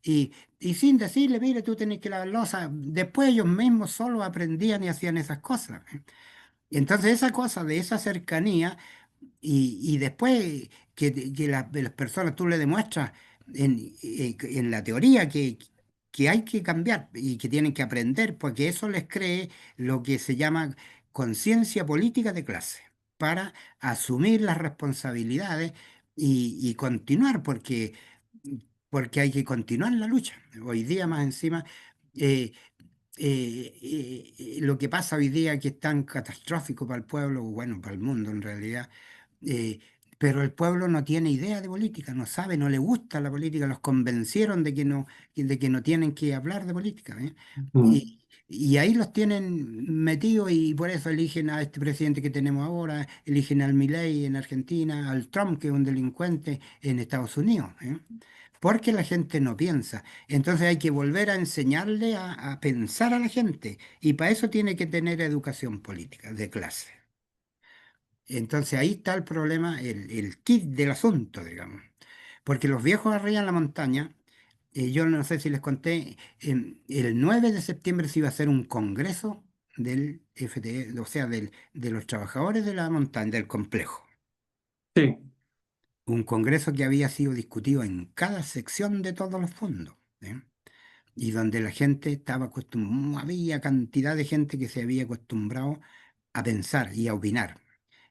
Y sin decirle, mire, tú tenés que lavar loza, después ellos mismos solo aprendían y hacían esas cosas. Y entonces esa cosa de esa cercanía y después que las personas tú le demuestras en la teoría que hay que cambiar y que tienen que aprender, porque eso les cree lo que se llama conciencia política de clase, para asumir las responsabilidades y continuar, porque hay que continuar la lucha. Hoy día más encima, eh, lo que pasa hoy día que es tan catastrófico para el pueblo, bueno, para el mundo en realidad, eh, pero el pueblo no tiene idea de política, no sabe, no le gusta la política, los convencieron de que no tienen que hablar de política, ¿eh? Mm. Y ahí los tienen metidos y por eso eligen a este presidente que tenemos ahora, eligen al Milei en Argentina, al Trump, que es un delincuente en Estados Unidos, ¿eh? Porque la gente no piensa. Entonces hay que volver a enseñarle a pensar a la gente y para eso tiene que tener educación política de clase. Entonces ahí está el problema, el kit del asunto, digamos. Porque los viejos arriba en la montaña, yo no sé si les conté, el 9 de septiembre se iba a hacer un congreso del FTE, o sea, de los trabajadores de la montaña, del complejo. Sí. Un congreso que había sido discutido en cada sección de todos los fondos, ¿eh? Y donde la gente estaba acostumbrada, había cantidad de gente que se había acostumbrado a pensar y a opinar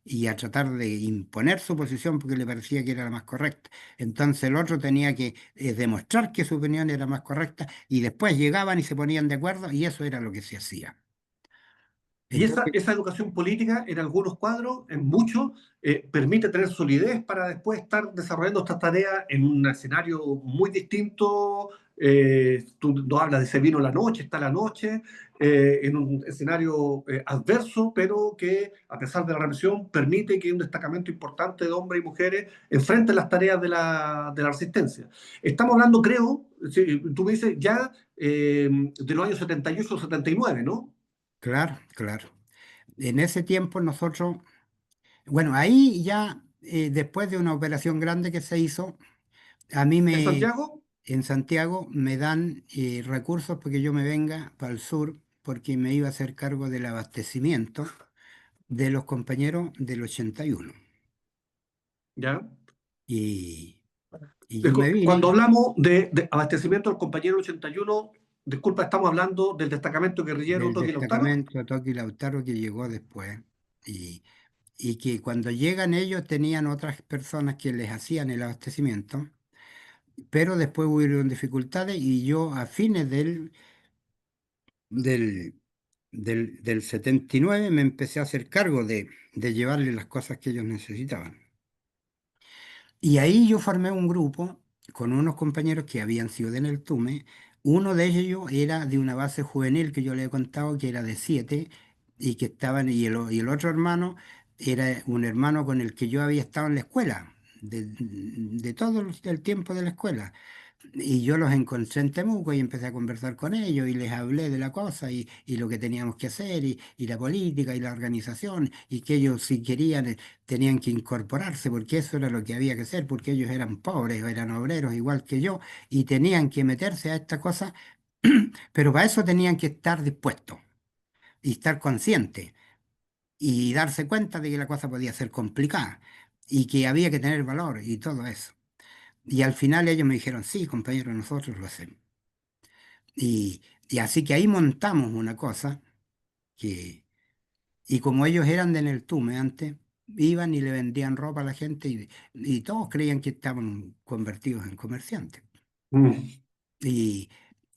y a tratar de imponer su posición porque le parecía que era la más correcta. Entonces el otro tenía que demostrar que su opinión era más correcta y después llegaban y se ponían de acuerdo y eso era lo que se hacía. Y esa, Entonces, esa educación política, en algunos cuadros, en muchos, permite tener solidez para después estar desarrollando estas tareas en un escenario muy distinto. Tú no hablas de se vino la noche, está la noche. en un escenario adverso, pero que a pesar de la represión permite que un destacamento importante de hombres y mujeres enfrenten las tareas de la resistencia. Estamos hablando, creo, sí, tú me dices ya de los años 78 o 79, ¿no? Claro, claro. En ese tiempo nosotros, bueno, ahí ya después de una operación grande que se hizo, a mí ¿En me, Santiago? en Santiago me dan recursos para que yo me venga para el sur, porque me iba a hacer cargo del abastecimiento de los compañeros del 81. ¿Ya? Y, uno. Y yo me Cuando vine hablamos de abastecimiento del compañero 81, disculpa, estamos hablando del destacamento guerrillero del Toqui Lautaro. destacamento Toki Lautaro que llegó después. Y, y que cuando llegan ellos tenían otras personas que les hacían el abastecimiento, pero después hubieron dificultades y yo a fines del, del 79 me empecé a hacer cargo de llevarles las cosas que ellos necesitaban. Y ahí yo formé un grupo con unos compañeros que habían sido de Neltume. Uno de ellos era de una base juvenil que yo le he contado que era de 7 y que estaban, y el otro hermano era un hermano con el que yo había estado en la escuela, de todo el tiempo de la escuela. Y yo los encontré en Temuco y empecé a conversar con ellos y les hablé de la cosa y lo que teníamos que hacer y la política y la organización y que ellos si querían tenían que incorporarse porque eso era lo que había que hacer porque ellos eran pobres o eran obreros igual que yo y tenían que meterse a esta cosa, pero para eso tenían que estar dispuestos y estar conscientes y darse cuenta de que la cosa podía ser complicada y que había que tener valor y todo eso. Y al final ellos me dijeron, sí, compañero, nosotros lo hacemos. Y así que ahí montamos una cosa que, y como ellos eran de Neltume antes, iban y le vendían ropa a la gente y todos creían que estaban convertidos en comerciantes. Mm. Y,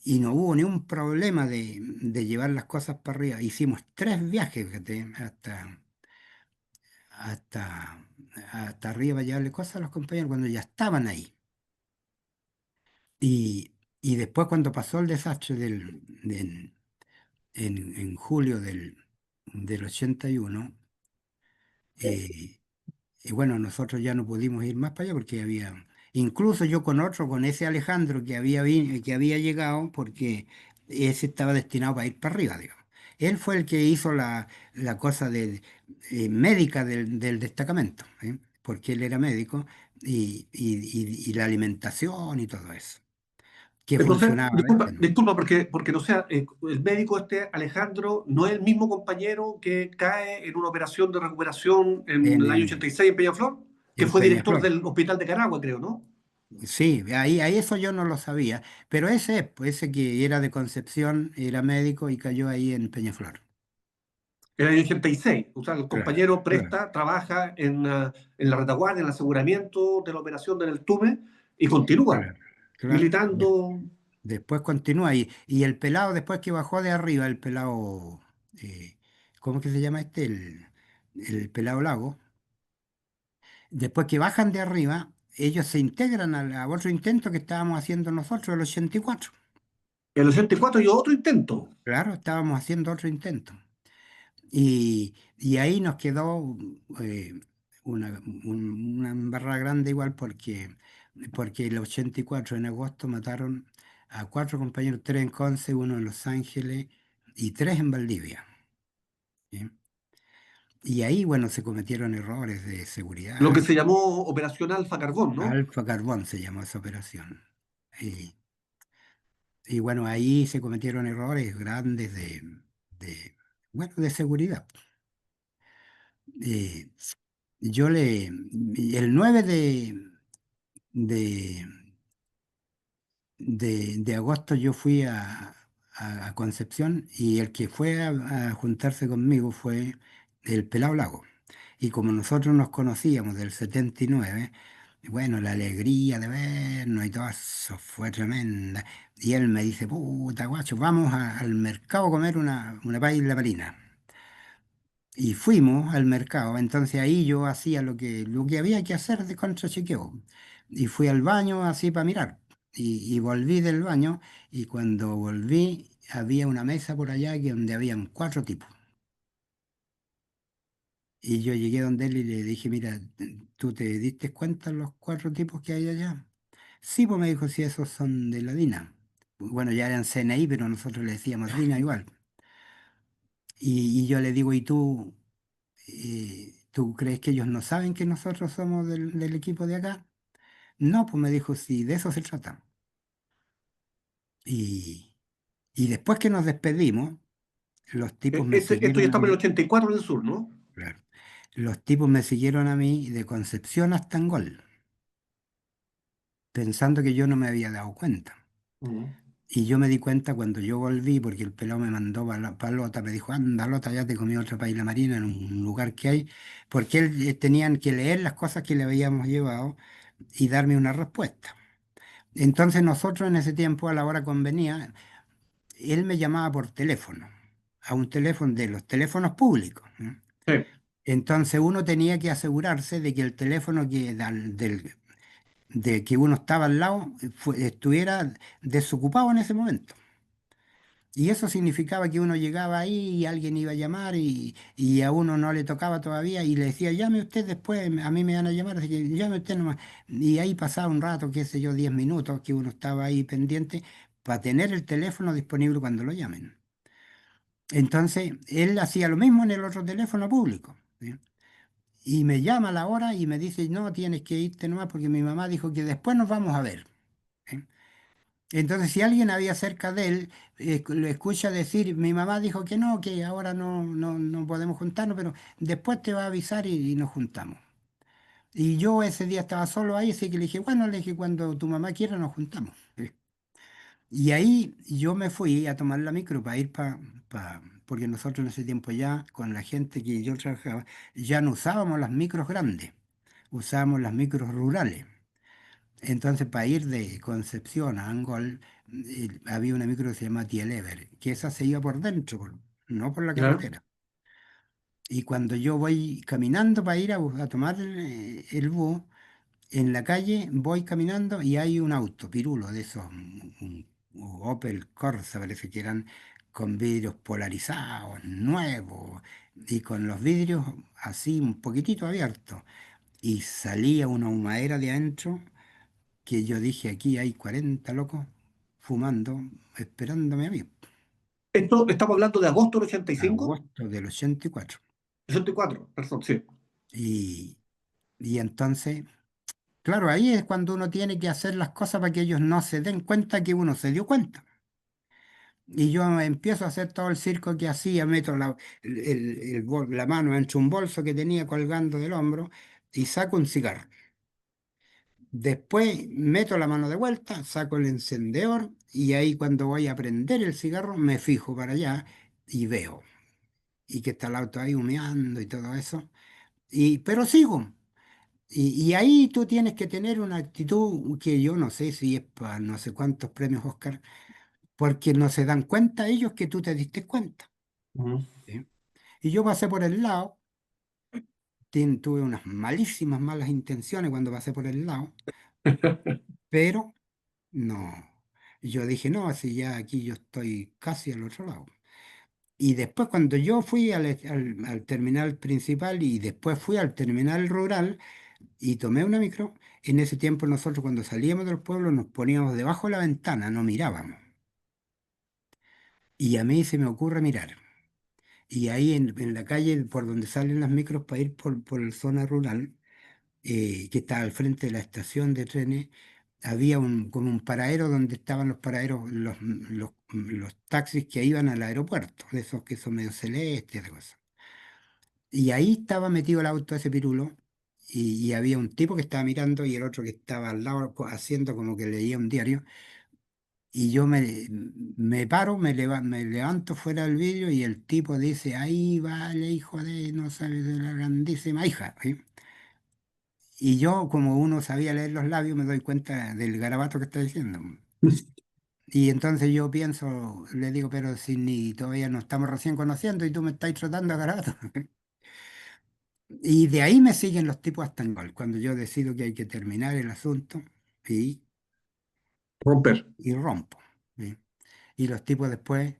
y no hubo ni un problema de llevar las cosas para arriba. Hicimos 3 viajes, fíjate, hasta, hasta arriba para llevarle cosas a los compañeros cuando ya estaban ahí. Y, y después cuando pasó el desastre en julio del 81, eh, y bueno, nosotros ya no pudimos ir más para allá porque había, incluso yo con otro, con ese Alejandro que había llegado, porque ese estaba destinado para ir para arriba, digamos. Él fue el que hizo la cosa médica del destacamento, ¿eh? Porque él era médico y la alimentación y todo eso, que Entonces, funcionaba a veces, disculpa, ¿no? disculpa porque no sea, el médico este Alejandro no es el mismo compañero que cae en una operación de recuperación en En, el año en, 86 en Peñaflor, que en fue director Peñaflor. del hospital de Caragua, creo, ¿no? Sí, ahí eso yo no lo sabía, pero ese, pues, ese que era de Concepción, era médico y cayó ahí en Peñaflor. En el año 86. O sea, el Claro, compañero claro, presta, trabaja en la retaguardia, en el aseguramiento de la operación del Tume y continúa claro, claro. militando. Después continúa ahí. Y el pelado, después que bajó de arriba, el pelado, eh, ¿cómo que se llama este? El pelado Lago. Después que bajan de arriba, ellos se integran a otro intento que estábamos haciendo nosotros, el 84. En el 84 y otro intento. Claro, estábamos haciendo otro intento. Y ahí nos quedó una embarrada grande igual porque el 84 en agosto mataron a 4 compañeros, 3 en Conce, uno en Los Ángeles y 3 en Valdivia. ¿Sí? Y ahí, bueno, se cometieron errores de Lo que seguridad. se llamó Operación Alfa Carbón, ¿no? Alfa Carbón se llamó esa operación. Y, y bueno, ahí se cometieron errores grandes de, bueno, de seguridad. Eh, Yo el 9 de, de agosto yo fui a Concepción y el que fue a juntarse conmigo fue el Pelao Lago. Y como nosotros nos conocíamos del 79, bueno, la alegría de vernos y todo eso fue tremenda. Y él me dice, puta guacho, vamos al mercado a comer una paella marina. Y fuimos al mercado, entonces ahí yo hacía lo que había que hacer de contrachequeo. Y fui al baño así para mirar. Y volví del baño y cuando volví había una mesa por allá donde habían cuatro tipos. Y yo llegué donde él y le dije, mira, ¿tú te diste cuenta de los cuatro tipos que hay allá? Sí, pues me dijo, sí, esos son de la DINA. Bueno, ya eran CNI, pero nosotros le decíamos DINA igual. Y yo le digo, ¿y tú crees que ellos no saben que nosotros somos del equipo de acá? No, pues me dijo, sí, de eso se trata. Y, y después que nos despedimos, los tipos me Esto ya siguieron a estamos en el mí, 84 en el sur, ¿no? claro, los tipos me siguieron a mí de Concepción hasta Angol, pensando que yo no me había dado cuenta. Ujú. Y yo me di cuenta cuando yo volví, porque el pelado me mandó para Lota, me dijo, anda Lota, ya te comí otra paila marina en un lugar que hay, porque él tenían que leer las cosas que le habíamos llevado y darme una respuesta. Entonces nosotros en ese tiempo, a la hora convenía, él me llamaba por teléfono, a un teléfono de los teléfonos públicos, ¿no? Sí. Entonces uno tenía que asegurarse de que el teléfono de que uno estaba al lado estuviera desocupado en ese momento. Y eso significaba que uno llegaba ahí y alguien iba a llamar y a uno no le tocaba todavía y le decía, llame usted después, a mí me van a llamar, así que llame usted nomás. Y ahí pasaba un rato, qué sé yo, 10 minutos que uno estaba ahí pendiente para tener el teléfono disponible cuando lo llamen. Entonces, él hacía lo mismo en el otro teléfono público, ¿sí? Y me llama a la hora y me dice, no, tienes que irte nomás porque mi mamá dijo que después nos vamos a ver. ¿Sí? Entonces, si alguien había cerca de él, lo escucha decir, mi mamá dijo que no, que ahora no podemos juntarnos, pero después te va a avisar y nos juntamos. Y yo ese día estaba solo ahí, así que le dije, bueno, le dije, cuando tu mamá quiera nos juntamos. Y ahí yo me fui a tomar la micro para ir porque nosotros en ese tiempo ya, con la gente que yo trabajaba, ya no usábamos las micros grandes, usábamos las micros rurales. Entonces, para ir de Concepción a Angol, había una micro que se llama Tielever, que esa se iba por dentro, no por la Claro. carretera. Y cuando yo voy caminando para ir a tomar el bus, en la calle voy caminando y hay un auto, pirulo, de esos, un Opel Corsa, parece que eran con vidrios polarizados, nuevos, y con los vidrios así un poquitito abiertos. Y salía una humadera de adentro que yo dije, aquí hay 40 locos fumando, esperándome a mí. Esto estamos hablando de agosto del 85, Agosto del 84. 84, perdón, sí. Y, y entonces, claro, ahí es cuando uno tiene que hacer las cosas para que ellos no se den cuenta que uno se dio cuenta. Y yo empiezo a hacer todo el circo que hacía, meto la mano entre un bolso que tenía colgando del hombro y saco un cigarro. Después meto la mano de vuelta, saco el encendedor y ahí cuando voy a prender el cigarro me fijo para allá y veo. Y que está el auto ahí humeando y todo eso. Pero sigo. Y ahí tú tienes que tener una actitud que yo no sé si es para no sé cuántos premios Oscar, porque no se dan cuenta ellos que tú te diste cuenta. Ujú. ¿Sí? Y yo pasé por el lado, tuve unas malísimas malas intenciones cuando pasé por el lado, pero no. Yo dije, no, así ya aquí yo estoy casi al otro lado. Y después cuando yo fui al terminal principal y después fui al terminal rural y tomé una micro, en ese tiempo nosotros cuando salíamos del pueblo nos poníamos debajo de la ventana, no mirábamos. Y a mí se me ocurre mirar. Y ahí en la calle por donde salen las micros para ir por la zona rural, que está al frente de la estación de trenes, había como un paradero donde estaban los paraderos, los taxis que iban al aeropuerto, de esos que son medio celestes, de cosas. Y ahí estaba metido el auto ese pirulo, y había un tipo que estaba mirando y el otro que estaba al lado haciendo como que leía un diario. Y yo me paro, me levanto fuera del vidrio y el tipo dice, ahí vale, hijo de, no sabes de la grandísima hija. ¿Sí? Y yo, como uno sabía leer los labios, me doy cuenta del garabato que está diciendo. Y entonces yo pienso, le digo, pero si ni todavía nos estamos recién conociendo y tú me estás tratando de garabato. Y de ahí me siguen los tipos hasta en gol, cuando yo decido que hay que terminar el asunto y, Romper. y rompo. ¿Sí? Y los tipos después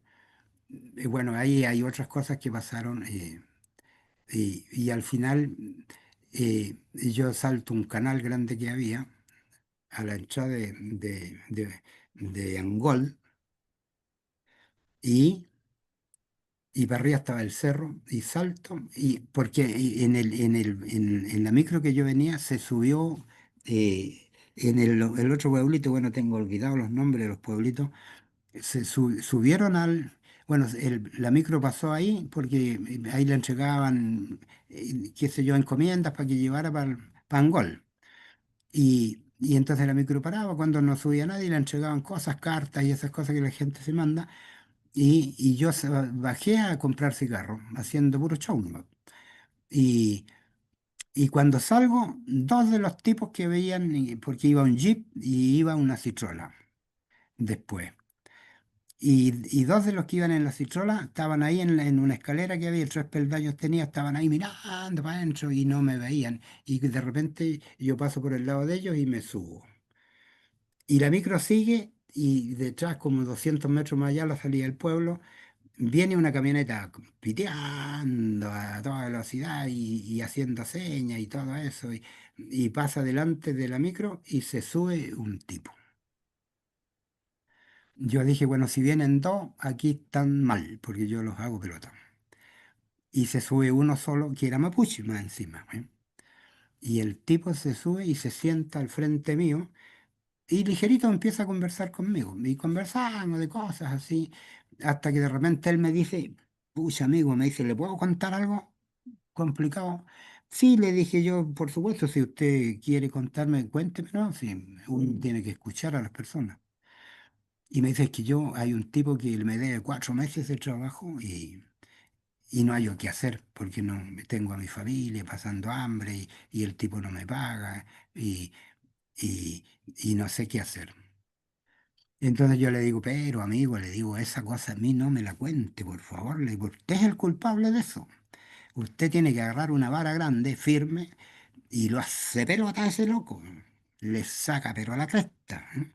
bueno, ahí hay otras cosas que pasaron y al final yo salto un canal grande que había a la entrada de Angol y, y para arriba estaba el cerro y salto y porque en la micro que yo venía se subió en el otro pueblito, bueno, tengo olvidado los nombres de los pueblitos, subieron al... Bueno, la micro pasó ahí porque ahí le entregaban, qué sé yo, encomiendas para que llevara para Angol. Y entonces la micro paraba cuando no subía nadie, le entregaban cosas, cartas y esas cosas que la gente se manda. Y yo bajé a comprar cigarros, haciendo puro show nomás. Y, y cuando salgo, dos de los tipos que veían, porque iba un jeep y iba una citrola después. Y dos de los que iban en la citrola estaban ahí en una escalera que había, tres peldaños tenía, estaban ahí mirando para adentro y no me veían. Y de repente yo paso por el lado de ellos y me subo. Y la micro sigue y detrás, como 200 metros más allá, la salida del pueblo, viene una camioneta piteando a toda velocidad y haciendo señas y todo eso. Y pasa delante de la micro y se sube un tipo. Yo dije, bueno, si vienen dos, aquí están mal, porque yo los hago pelota. Y se sube uno solo, que era mapuche más encima, ¿eh? Y el tipo se sube y se sienta al frente mío y ligerito empieza a conversar conmigo. Y conversamos de cosas así, hasta que de repente él me dice, pucha amigo, me dice, ¿le puedo contar algo complicado? Sí, le dije yo, por supuesto, si usted quiere contarme, cuénteme, ¿no? Sí, uno tiene que escuchar a las personas. Y me dice, es que yo, hay un tipo que me debe 4 meses de trabajo y no hay qué hacer, porque no tengo a mi familia pasando hambre y el tipo no me paga y, y, y no sé qué hacer. Entonces yo le digo, pero amigo, le digo, esa cosa a mí no me la cuente, por favor. Le digo, usted es el culpable de eso. Usted tiene que agarrar una vara grande, firme, y lo hace pelota a ese loco. Le saca pero a la cresta. ¿Eh?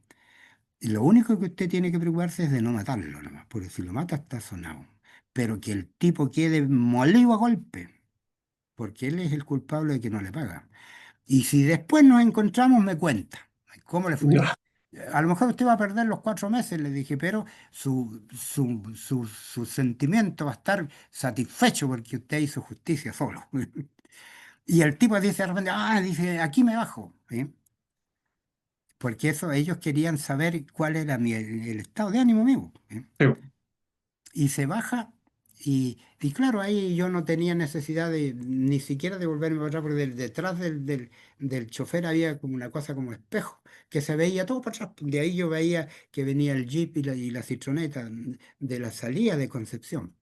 Y lo único que usted tiene que preocuparse es de no matarlo nomás, porque si lo mata está sonado. Pero que el tipo quede molido a golpe, porque él es el culpable de que no le paga. Y si después nos encontramos, me cuenta cómo le fue. Ya, A lo mejor usted va a perder los 4 meses, le dije, pero su sentimiento va a estar satisfecho porque usted hizo justicia solo. Y el tipo dice de repente, dice, aquí me bajo. ¿Sí? Porque eso ellos querían saber cuál era el estado de ánimo mío. ¿Sí? sí, Y se baja y claro, ahí yo no tenía necesidad de ni siquiera de volverme para atrás porque detrás del chofer había como una cosa como espejo que se veía todo para atrás. De ahí yo veía que venía el jeep y la citroneta de la salida de Concepción.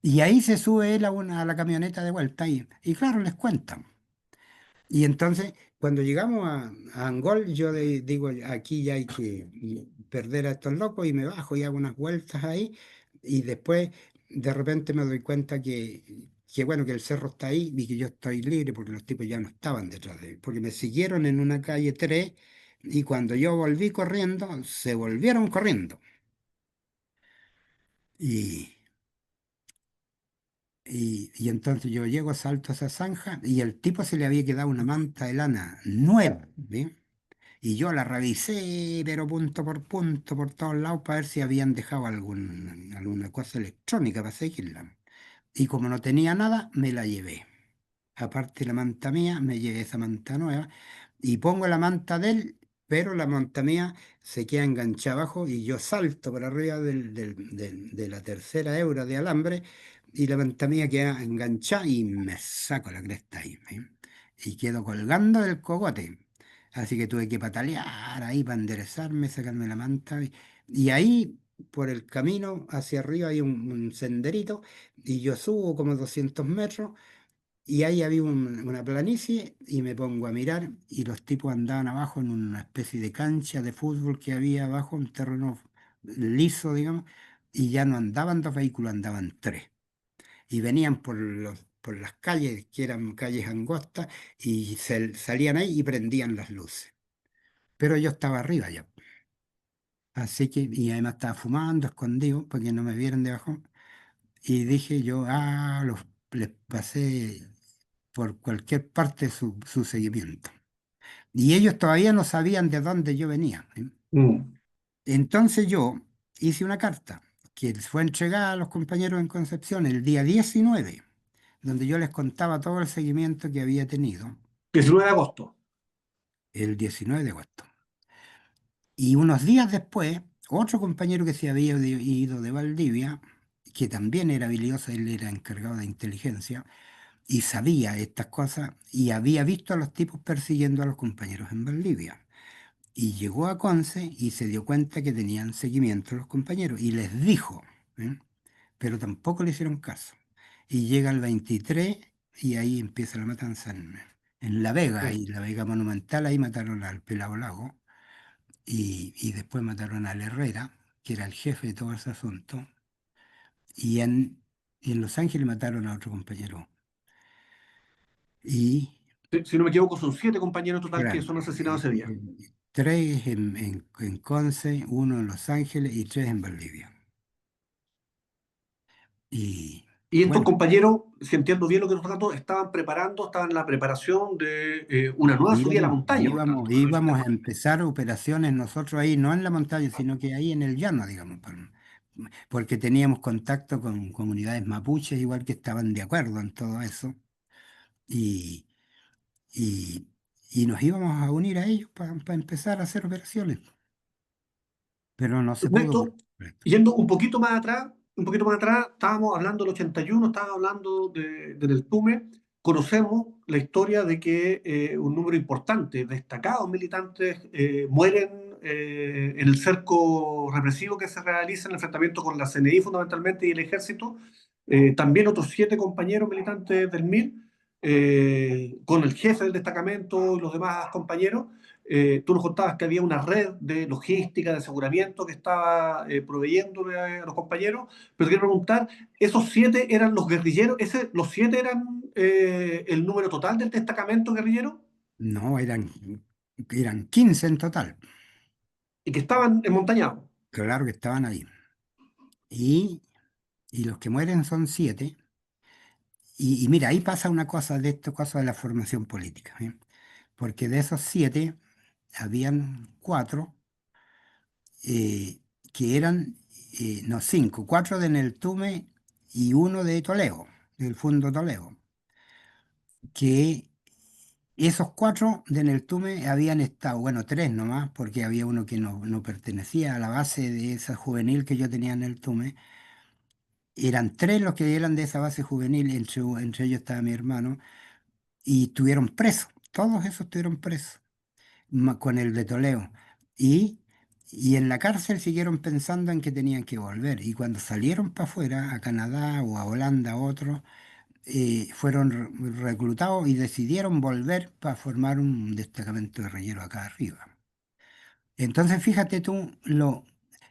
Y ahí se sube él a la camioneta de vuelta y claro, les cuentan. Y entonces, cuando llegamos a Angol, yo digo, aquí ya hay que perder a estos locos y me bajo y hago unas vueltas ahí. Y después, de repente me doy cuenta que bueno, que el cerro está ahí y que yo estoy libre porque los tipos ya no estaban detrás de mí. Porque me siguieron en una calle 3 y cuando yo volví corriendo, se volvieron corriendo. Y, y entonces yo llego, salto a esa zanja y el tipo se le había quedado una manta de lana nueva. ¿Ve? Y yo la revisé, pero punto por todos lados, para ver si habían dejado alguna cosa electrónica para seguirla. Y como no tenía nada, me la llevé. Aparte de la manta mía, me llevé esa manta nueva y pongo la manta de él, pero la manta mía se queda enganchada abajo y yo salto por arriba de la tercera hebra de alambre y la manta mía queda enganchada y me saco la cresta ahí. ¿Eh? Y quedo colgando del cogote. Así que tuve que patalear ahí para enderezarme, sacarme la manta. Y ahí, por el camino hacia arriba, hay un senderito y yo subo como 200 metros y ahí había una planicie y me pongo a mirar y los tipos andaban abajo en una especie de cancha de fútbol que había abajo, un terreno liso, digamos, y ya no andaban dos vehículos, andaban tres. Y venían por las calles, que eran calles angostas, y salían ahí y prendían las luces. Pero yo estaba arriba ya. Así que, y además estaba fumando, escondido, para que no me vieran debajo. Y dije yo, les pasé por cualquier parte su seguimiento. Y ellos todavía no sabían de dónde yo venía, ¿eh? Mm. Entonces yo hice una carta que fue entregada a los compañeros en Concepción el día 19, donde yo les contaba todo el seguimiento que había tenido 19 de agosto. el 19 de agosto. Y unos días después, otro compañero que se había ido de Valdivia, que también era habilidoso, él era encargado de inteligencia, y sabía estas cosas, y había visto a los tipos persiguiendo a los compañeros en Valdivia. Y llegó a Conce y se dio cuenta que tenían seguimiento los compañeros, y les dijo, ¿eh? Pero tampoco le hicieron caso. Y llega el 23 y ahí empieza la matanza en La Vega, Sí. ahí La Vega Monumental, ahí mataron al Pelao Lago y después mataron al Herrera, que era el jefe de todo ese asunto, y en Los Ángeles mataron a otro compañero. Y, Si no me equivoco, son 7 compañeros en total que claro, son asesinados ese día. tres en Conce, uno en Los Ángeles y tres en Valdivia. Y Y estos bueno, compañeros, si entiendo bien lo que nos trató, estaban en la preparación de una nueva subida a la montaña, por tanto, de la visita íbamos a cordillera. empezar operaciones nosotros ahí, no en la montaña, sino que ahí en el llano, digamos, porque teníamos contacto con comunidades mapuches, igual que estaban de acuerdo en todo eso, y, y, y nos íbamos a unir a ellos para empezar a hacer operaciones, pero no se pudo por Ernesto, completo. yendo un poquito más atrás, estábamos hablando del 81, estábamos hablando de Neltume, conocemos la historia de que un número importante, destacados militantes, mueren en el cerco represivo que se realiza en el enfrentamiento con la CNI fundamentalmente y el ejército. También otros 7 compañeros militantes del MIR, con el jefe del destacamento y los demás compañeros. Tú nos contabas que había una red de logística, de aseguramiento que estaba proveyendo a los compañeros, pero te quiero preguntar, ¿esos 7 eran los guerrilleros? ¿Los 7 eran el número total del destacamento guerrillero No, eran 15 en total, y que estaban enmontañados? claro que estaban ahí. Y, y los que mueren son 7. Y mira, ahí pasa una cosa de esto, cosa de la formación política, ¿eh? Porque de esos 7, habían 4 que eran, no, 5, 4 de Neltume y uno de Toledo, del Fundo Toledo, que esos 4 de Neltume habían estado, bueno, 3 nomás, porque había uno que no pertenecía a la base de esa juvenil que yo tenía en Neltume. Eran 3 los que eran de esa base juvenil, entre ellos estaba mi hermano, y estuvieron presos, todos esos estuvieron presos, con el de Toledo. Y, y en la cárcel siguieron pensando en que tenían que volver. Y cuando salieron para afuera, a Canadá o a Holanda, otros, fueron reclutados y decidieron volver para formar un destacamento guerrillero acá arriba. Entonces, fíjate tú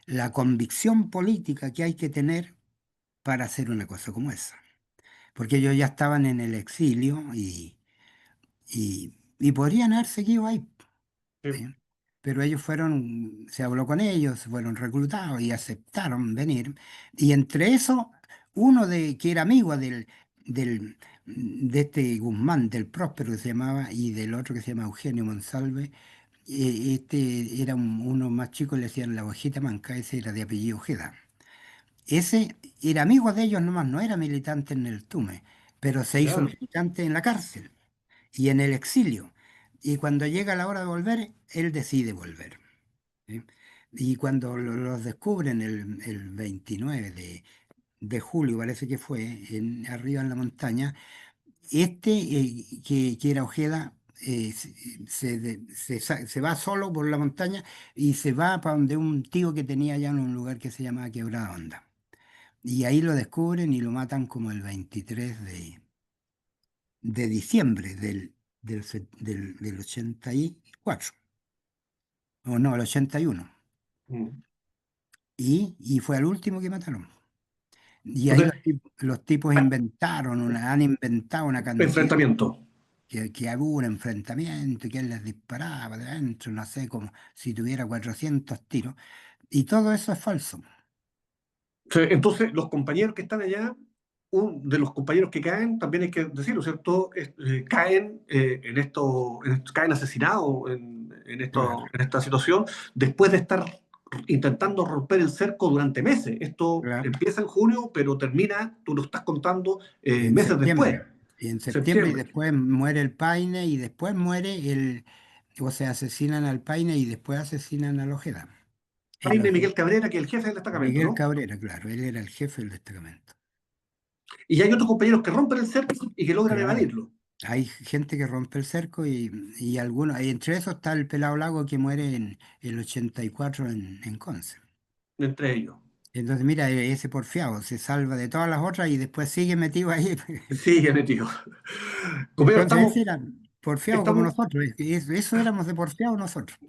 la convicción política que hay que tener para hacer una cosa como esa. Porque ellos ya estaban en el exilio y podrían haber seguido ahí. Sí. ¿Sí? Pero ellos se habló con ellos, fueron reclutados y aceptaron venir. Y entre eso, uno que era amigo de este Guzmán, del Próspero que se llamaba, y del otro que se llama Eugenio Monsalve, este era uno más chico, le decían la ovejita manca, ese era de apellido Ojeda. Ese era amigo de ellos nomás, no era militante en el Tume, pero se hizo Ya, militante en la cárcel y en el exilio. Y cuando llega la hora de volver, él decide volver. ¿Sí? Y cuando los descubren el 29 de julio, parece que fue, arriba en la montaña, que era Ojeda, se va solo por la montaña y se va para donde un tío que tenía allá en un lugar que se llamaba Quebrada Honda. Y ahí lo descubren y lo matan como el 23 de diciembre del 84, o no, el 81. mm. Y fue el último que mataron. Y ahí Entonces, los tipos han inventado una cantidad, enfrentamiento. que hubo un enfrentamiento, y que él les disparaba de adentro, no sé, como si tuviera 400 tiros. Y todo eso es falso. Sí, entonces, los compañeros que están allá, de los compañeros que caen, también hay que decirlo, ¿cierto? Caen caen asesinados Claro, en esta situación después de estar intentando romper el cerco durante meses. Esto claro. empieza en junio, pero termina, tú lo estás contando, En meses después, septiembre. Y en septiembre y septiembre. después muere el Paine y después muere o sea, asesinan al Paine y después asesinan a Ojeda. El Jaime Ojeda. Miguel Cabrera, que es el jefe del destacamento, Miguel ¿no? Cabrera, claro, él era el jefe del destacamento. Y hay otros compañeros que rompen el cerco y que logran Claro. evadirlo, Hay gente que rompe el cerco y algunos, y entre esos está el Pelado Lago que muere en el 84 en Conce. entre ellos. Entonces, mira, ese porfiado se salva de todas las otras y después sigue metido ahí. Sí, metido. Compañero, Entonces, ese era porfiado como estamos nosotros. Eso éramos de porfiado nosotros.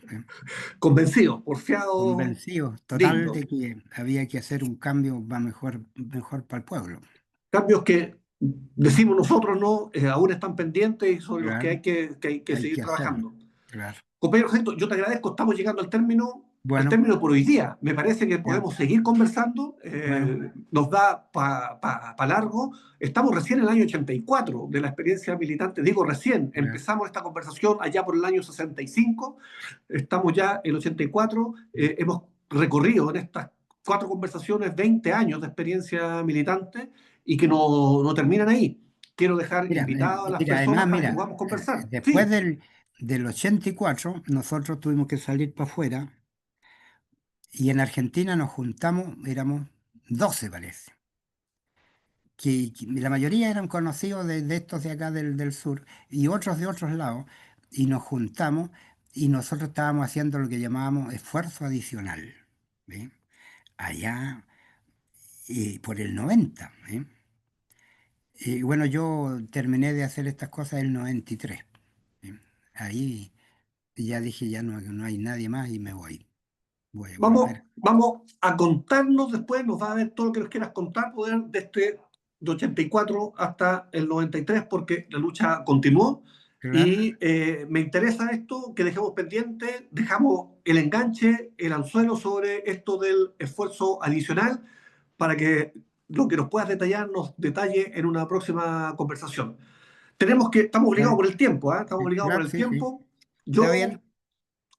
convencidos, porfiados, Convencidos total dignos. de que había que hacer un cambio para mejor para el pueblo. Cambios que decimos nosotros no, aún están pendientes y sobre los que Claro, que hay que hay seguir que hacerlo. trabajando. Claro. Compañero Jacinto, yo te agradezco, estamos llegando al Bueno, término por hoy día. Me parece que ya, podemos seguir conversando, bueno, nos da para largo. Estamos recién en el año 84 de la experiencia militante, digo recién, ya. empezamos esta conversación allá por el año 65, estamos ya en el 84, hemos recorrido en estas 4 conversaciones 20 años de experiencia militante y que no terminan ahí. Quiero dejar invitadas a las Mira, personas además, para que mira, podamos conversar. después Sí, del 84 nosotros tuvimos que salir para afuera y en Argentina nos juntamos, éramos 12 parece. Que la mayoría eran conocidos de estos de acá del sur y otros de otros lados, y nos juntamos y nosotros estábamos haciendo lo que llamábamos esfuerzo adicional, ¿ve? Allá por el 90, ¿eh? Y bueno, yo terminé de hacer estas cosas en el 93, ¿eh? Ahí ya dije, ya no hay nadie más y me voy a volver. vamos a contarnos después, nos va a ver todo lo que nos quieras contar, poder de 84 hasta el 93, porque la lucha continuó. Claro, Y me interesa esto, que dejemos pendiente, dejamos el enganche, el anzuelo sobre esto del esfuerzo adicional, para que lo que nos puedas detallar nos detalle en una próxima conversación. Estamos obligados bueno, por el tiempo, ¿ah? Estamos sí, obligados por claro, el sí, sí. tiempo. Está Yo, bien,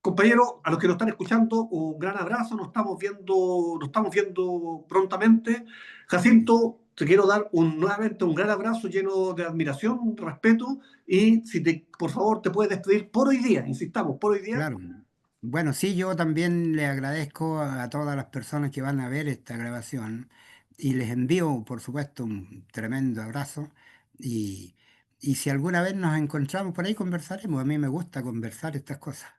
compañeros, a los que nos están escuchando, un gran abrazo, nos estamos viendo prontamente. Jacinto, te quiero dar nuevamente un gran abrazo lleno de admiración, respeto, y si por favor te puedes despedir por hoy día, insistamos, por hoy día. claro. Bueno, sí, yo también le agradezco a todas las personas que van a ver esta grabación y les envío, por supuesto, un tremendo abrazo y, y si alguna vez nos encontramos por ahí conversaremos. A mí me gusta conversar estas cosas.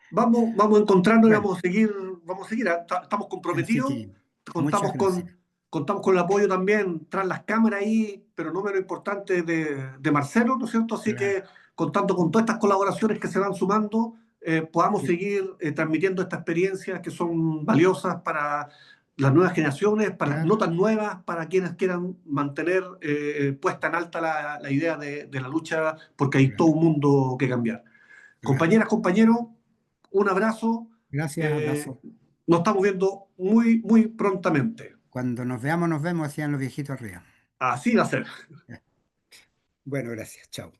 Vamos a encontrarnos y Bueno, vamos a seguir, ¿ah? Estamos así comprometidos, que muchas contamos gracias. contamos con el apoyo también tras las cámaras ahí, pero no menos importante de Marcelo, ¿no es cierto? Así Claro, que contando con todas estas colaboraciones que se van sumando, podamos sí, seguir transmitiendo estas experiencias que son valiosas para las nuevas generaciones, para las no claro, tan nuevas, para quienes quieran mantener puesta en alta la idea de la lucha, porque hay todo claro, un mundo que cambiar. claro. Compañeras, compañeros, un abrazo. Gracias, eh, abrazo. Nos estamos viendo muy prontamente. Cuando nos vemos, hacían los viejitos arriba. Así va a ser. Bueno, gracias. Chao.